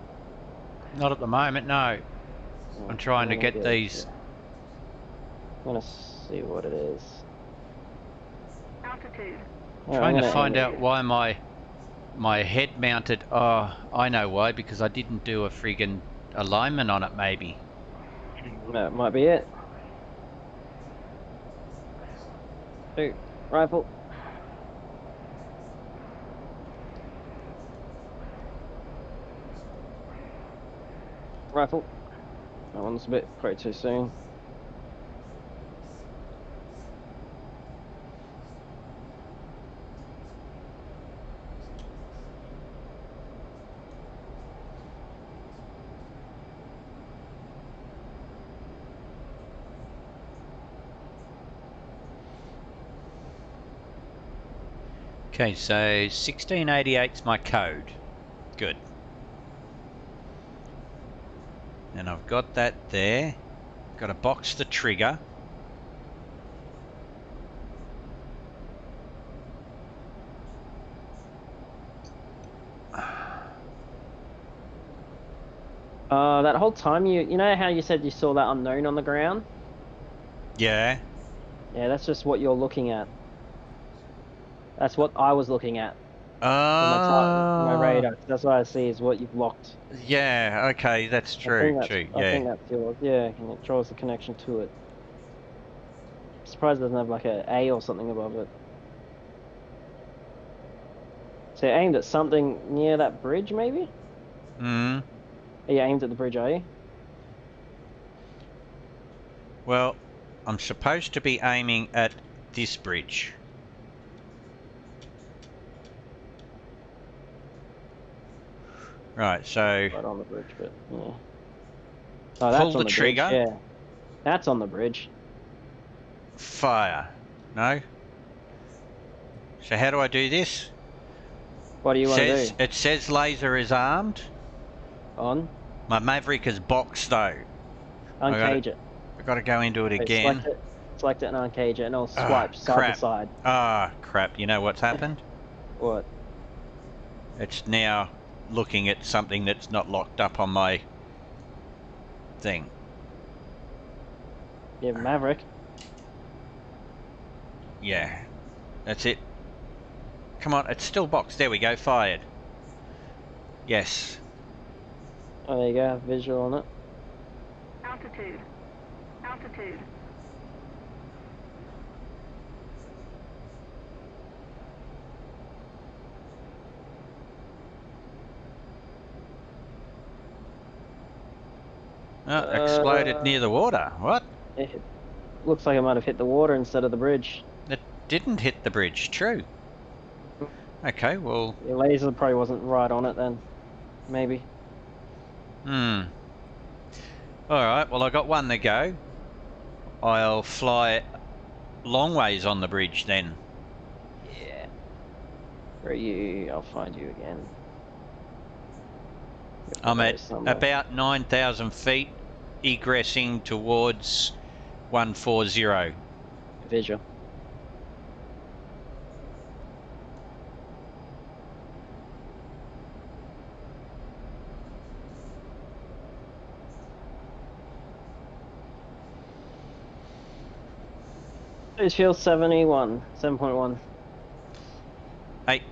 Not at the moment, no. Yeah, I'm trying to gonna get these. I'm gonna see what it is. Altitude. Alright, Trying I'm to gonna find aim out why my head mounted. Oh, I know why. Because I didn't do a friggin' alignment on it, maybe. it. That might be it. Shoot. Rifle. Rifle. That one's a bit probably too soon. Okay, so 1688's my code. Good. And I've got that there. Got to box the trigger. That whole time you know how you said you saw that unknown on the ground? Yeah. Yeah, that's just what you're looking at. That's what I was looking at. My radar. That's what I see is what you've locked. Yeah, okay, that's true, I think that's yours. Yeah, and it draws the connection to it. I'm surprised it doesn't have like a A or something above it. So you aimed at something near that bridge, maybe? Hmm. Are you aimed at the bridge, are you? Well, I'm supposed to be aiming at this bridge. Right, so Right on the bridge, but yeah. Oh, pull that's on the the trigger. bridge, yeah. That's on the bridge. Fire. No? So how do I do this? What do you want to do? It says laser is armed. On? My Maverick is boxed though. Uncage it. I've got to go into it again. Select it and uncage it, and it'll swipe side to side. Ah, crap. You know what's happened? What? It's now looking at something that's not locked up on my thing. Yeah, Maverick. Yeah, that's it. Come on, it's still boxed. There we go, fired. Yes. Oh, there you go, visual on it. Altitude. Altitude. Oh, exploded near the water. What? It looks like it might have hit the water instead of the bridge. It didn't hit the bridge, true. Okay, well... Your laser probably wasn't right on it then. Maybe. Alright, well I got one to go. I'll fly long ways on the bridge then. Yeah. Where are you? I'll find you again. I'm at about 9,000 feet, egressing towards 140. Visual. It feels 71, 7.1. 8.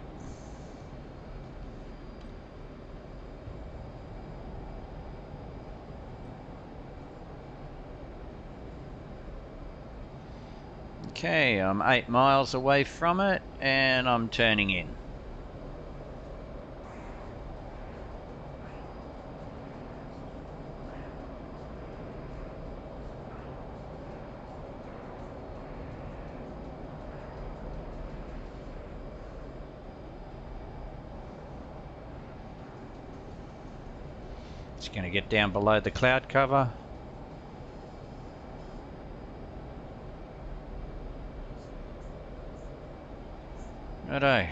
Okay, I'm 8 miles away from it, and I'm turning in. Just going to get down below the cloud cover. Righto.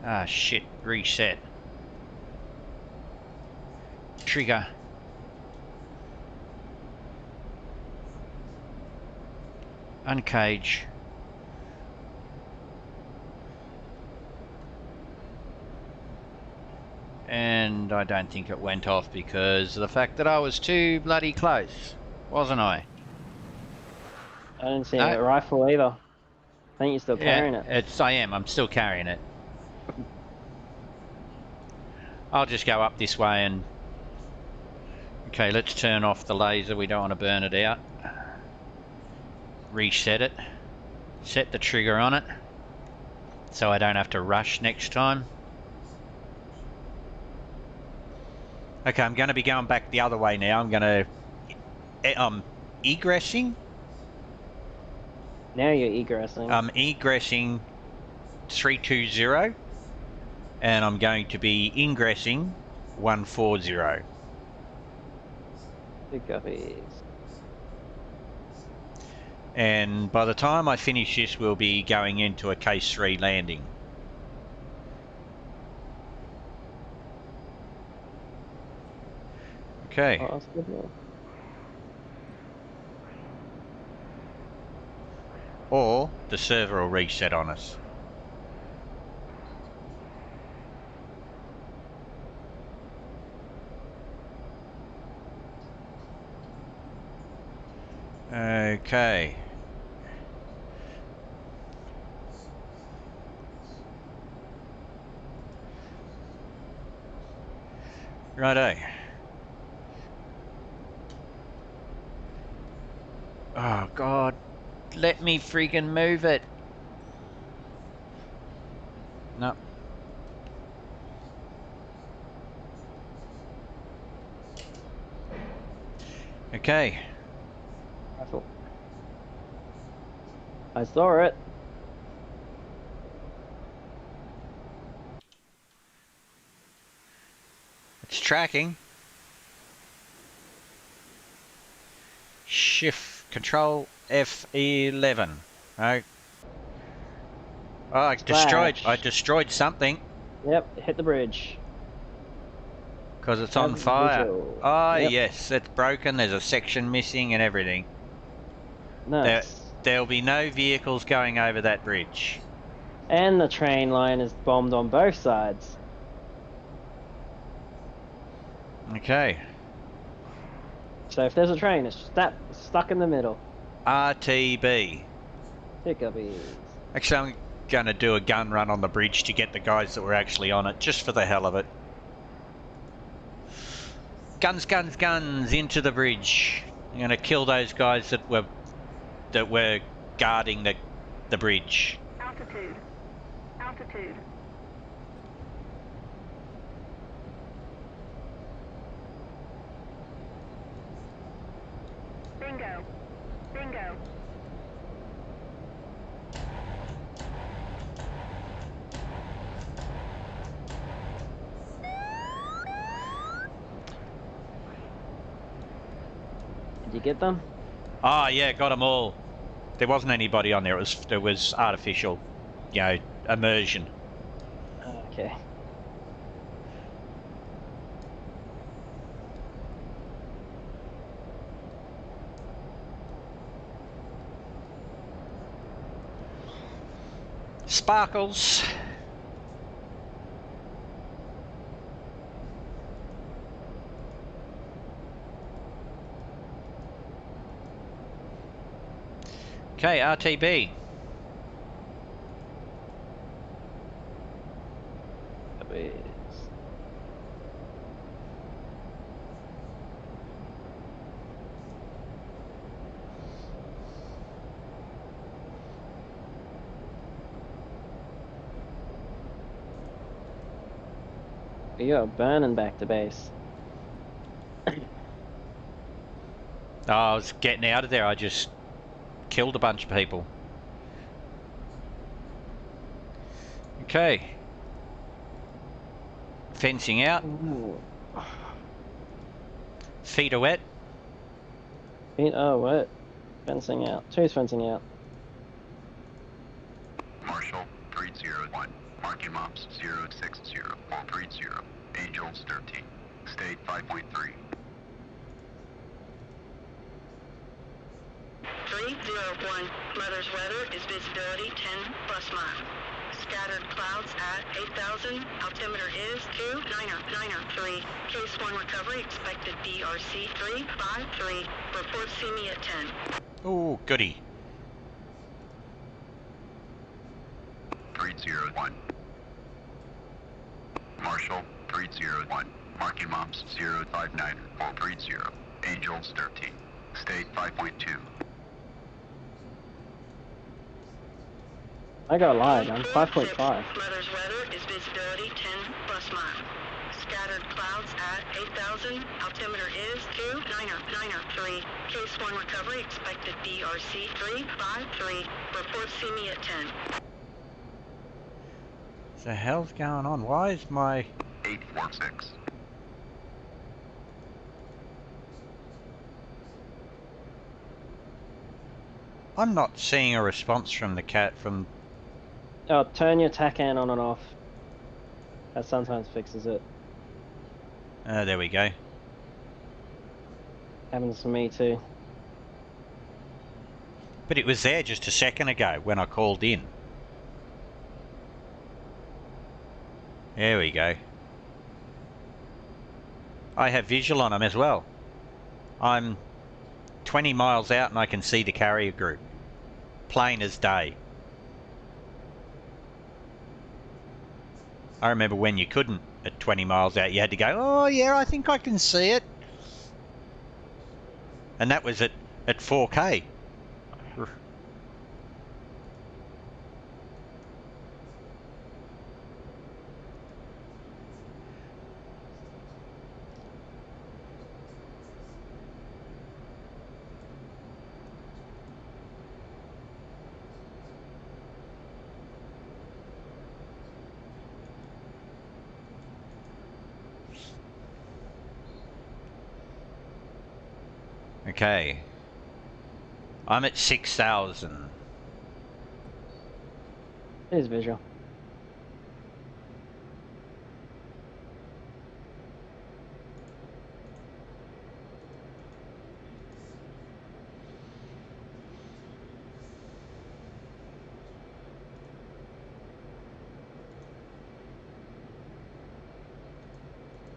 Ah, shit, reset. trigger. Uncage. And I don't think it went off because of the fact that I was too bloody close, wasn't I? I didn't see No. a rifle either. I think you're still carrying it. I am. I'm still carrying it. I'll just go up this way and... Okay, let's turn off the laser. We don't want to burn it out. Reset it. Set the trigger on it so I don't have to rush next time. Okay, I'm going to be going back the other way now. I'm going to... egressing? Now you're egressing. I'm egressing 320 and I'm going to be ingressing 140. Good copies. And by the time I finish this, we'll be going into a case 3 landing. Okay. Oh, that's good. Man. Or the server will reset on us. Okay. Righto. Oh God, let me freaking move it. No. Okay. Rifle. I saw it. It's tracking. Shift Control F11. Oh, I destroyed something Yep, hit the bridge. because it's on Have fire. visual. Oh Yep. yes, it's broken. There's a section missing and everything. Nice. There'll be no vehicles going over that bridge. And the train line is bombed on both sides. Okay. So if there's a train, it's stuck in the middle. RTB. Pick up ease. Actually, I'm going to do a gun run on the bridge to get the guys that were actually on it, just for the hell of it. Guns, guns, guns into the bridge. I'm going to kill those guys that were guarding the bridge. Altitude. Altitude. Bingo. Bingo. Did you get them? Ah, yeah, got them all. There wasn't anybody on there. It was artificial, you know, immersion. Okay. Sparkles. Okay, RTB. Copies. You are burning back to base. Oh, I was getting out of there. I just killed a bunch of people. Okay. Fencing out. Ooh. Feet are wet. Oh, what? Fencing out. Who's fencing out? Marshall 301. Marking Mops 060. 430. Angels 13. state 5.3. 301. Mother's weather is visibility 10 bus mile. Scattered clouds at 8,000. Altimeter is 29093. Case 1 recovery expected BRC 353. Report see me at 10. Oh, goody. 301. Marshall 301. Marking Moms 059 430. Angels 13. State 5.2. I got lied. I'm 5.5. Mother's weather is visibility 10 bus mile. Scattered clouds at 8,000. Altimeter is 29093. Case 1 recovery expected BRC 353. Report see me at 10. What the hell's going on? Why is my... 846. I'm not seeing a response from the cat from... Oh, turn your TACAN on and off. That sometimes fixes it. there we go. Happens to me too. But it was there just a second ago when I called in. There we go. I have visual on them as well. I'm 20 miles out and I can see the carrier group. Plain as day. I remember when you couldn't at 20 miles out, you had to go, oh yeah, I think I can see it. And that was at 4K. Okay. I'm at 6,000. Here's visual.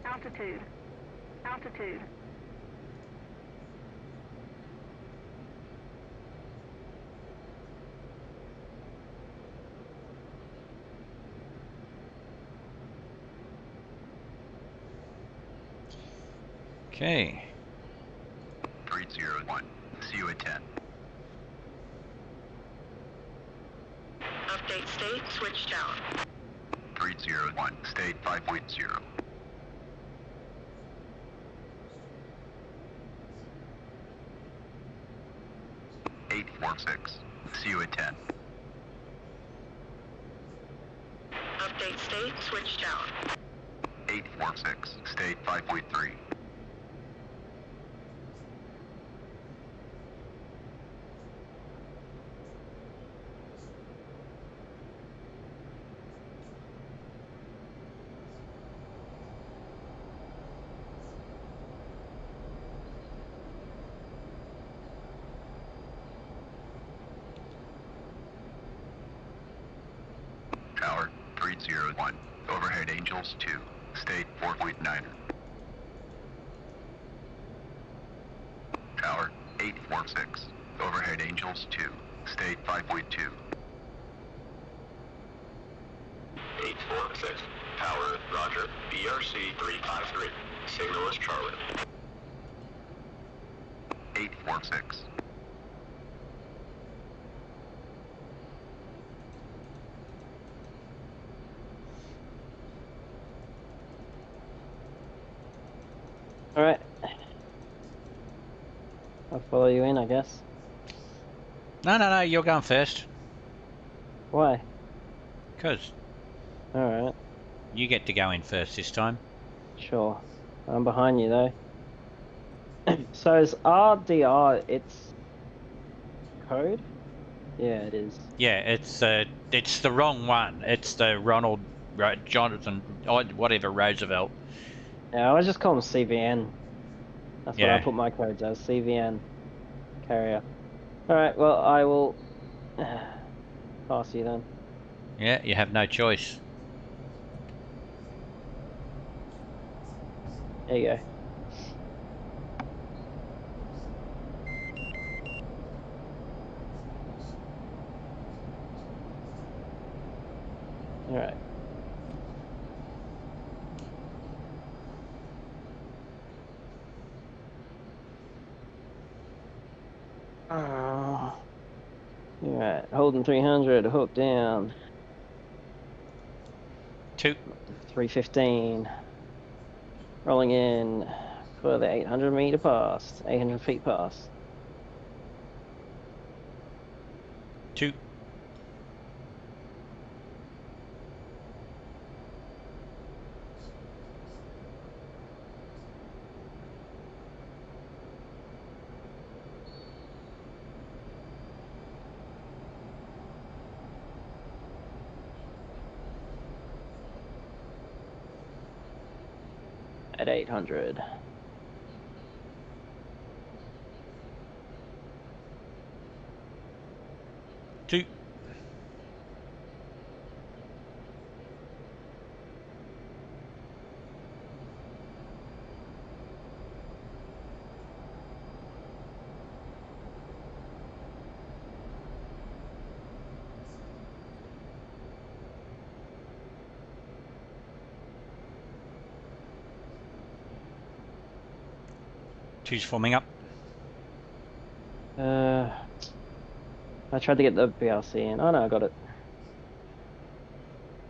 Altitude. Altitude. Okay. 301. See you at 10. Update state switched out. 301. State 5.0. 846. See you at 10. Update state switched out. 846. State 5.3. 301. Overhead Angels 2. State 4.9. Tower 846. Overhead Angels 2. State 5.2. 846. Tower, roger. BRC 353. Signal is Charlie. 846. Alright. I'll follow you in, I guess. No, you're going first. Why? 'Cause Alright, you get to go in first this time. sure. I'm behind you though. So is RDR, it's code? Yeah, it is. Yeah, it's the wrong one. It's the Jonathan, whatever, Roosevelt. Yeah, I just call them CVN. That's what I Yeah. put my codes as, CVN carrier. Alright, well, I will pass you then. Yeah, you have no choice. There you go. Alright. Alright, holding 300, hook down. 2. 315. Rolling in for the 800-meter pass, 800 feet pass. 2. At 800. 2. Two's forming up. I tried to get the BRC in. Oh no, I got it.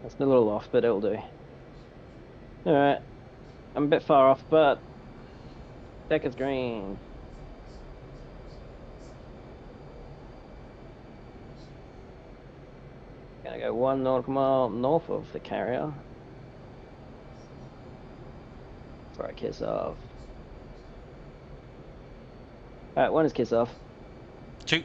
That's a little off, but it'll do. Alright. I'm a bit far off, but deck is green. Gonna go 1 nautical mile north of the carrier. Before I kiss off. Alright, 1 is kiss off. 2.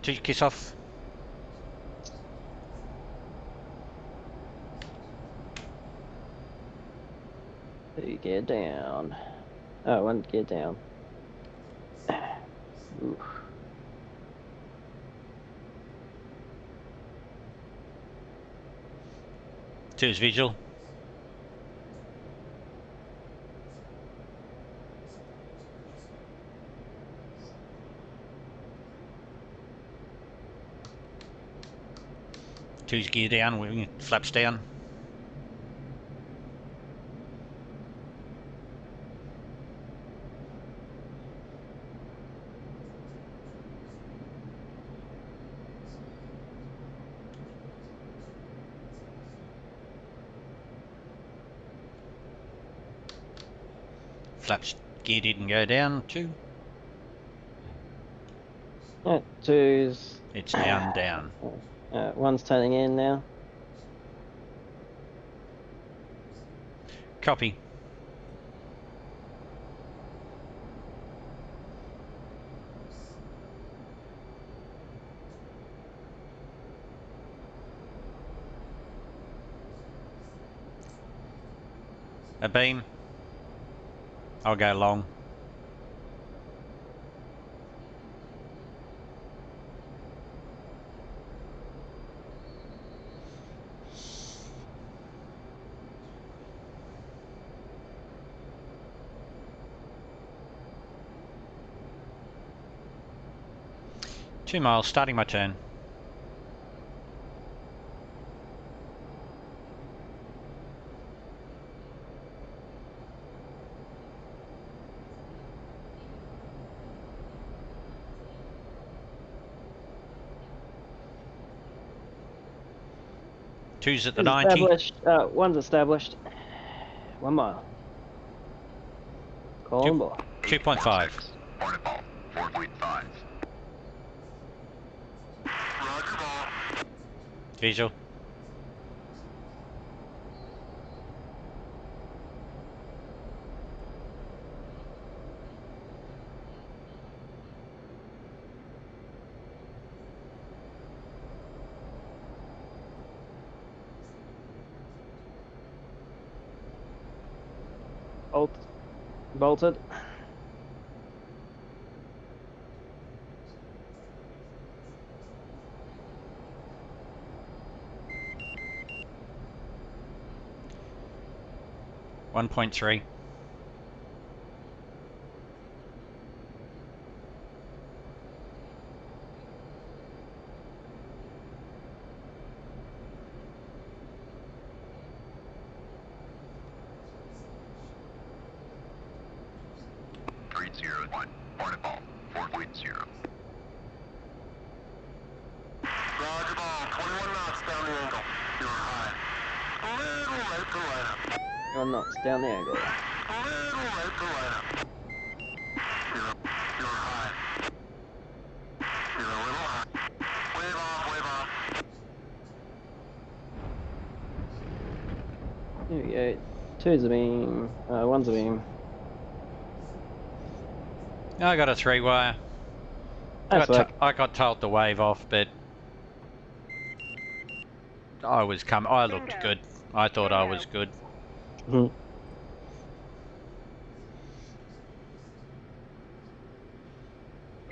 2 kiss off. 2 gear down. Oh, 1 gear down. Ooh. 2's visual. Two's gear down, wing flaps down. Flaps gear didn't go down. 2. Alright, 2's. It's down, down. 1's turning in now. Copy. A beam. I'll go long. Two miles, starting my turn. Two's at the 90. Established. 1's established. 1 mile. Call on board. 2.5. Hornet ball, 4.5. Roger ball. Visual. Bolted. .3. Hornet ball, 4.0. Roger ball, 21 knots down the angle. You're high. A little right to line up. 1 knots down the angle. A little right to line up. You're high. You're a little high. Wave off, wave off. There we go. 2's a beam. 1's a beam. I got a 3-wire. I got told to wave off, but I looked good. I thought I was good. Mhm.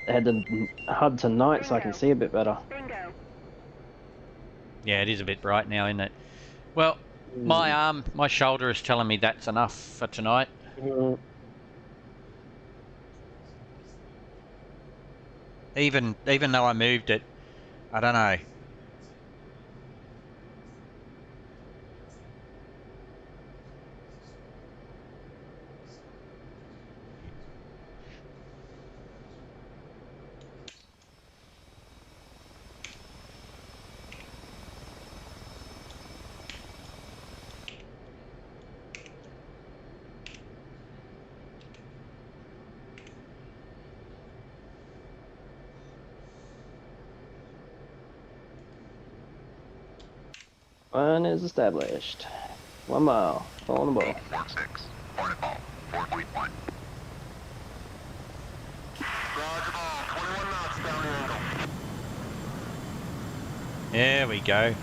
I had the HUD to night so I can see a bit better. Bingo. Yeah, it is a bit bright now, isn't it? Well, my shoulder is telling me that's enough for tonight. Mhm. Even though I moved it, I don't know. One is established. 1 mile. On the ball. 846. Hornet ball, 4.1. Roger ball, 21 knots down the angle. There we go.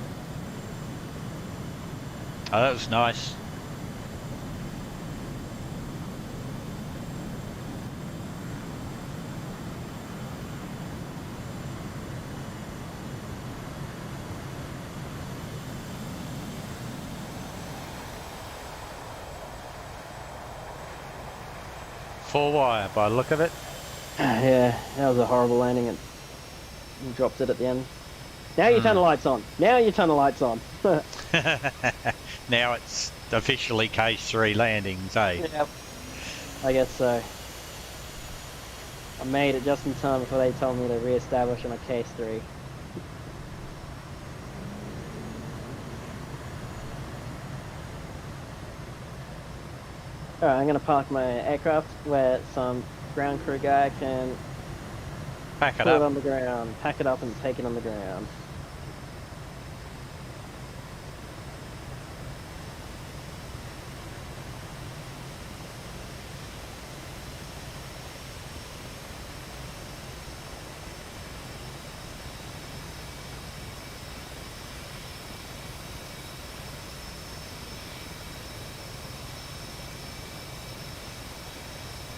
Oh, that was nice. Four-wire by the look of it. Yeah, that was a horrible landing. It dropped it at the end. Now you turn the lights on. Now you turn the lights on. Now it's officially case 3 landings, eh? Yep. I guess so. I made it just in time before they told me to re-establish on a case 3. Alright, I'm gonna park my aircraft where some ground crew guy can Pack it put it up. on the ground, pack it up and take it on the ground.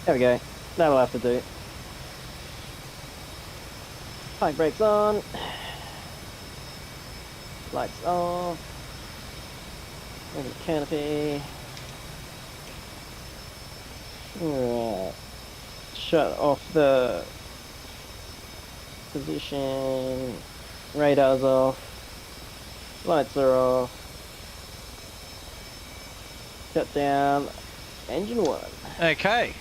There we go. That'll have to do. Park brakes on. Lights off. Over the canopy. Alright. Shut off the position. Radar's off. Lights are off. Shut down. Engine 1. Okay,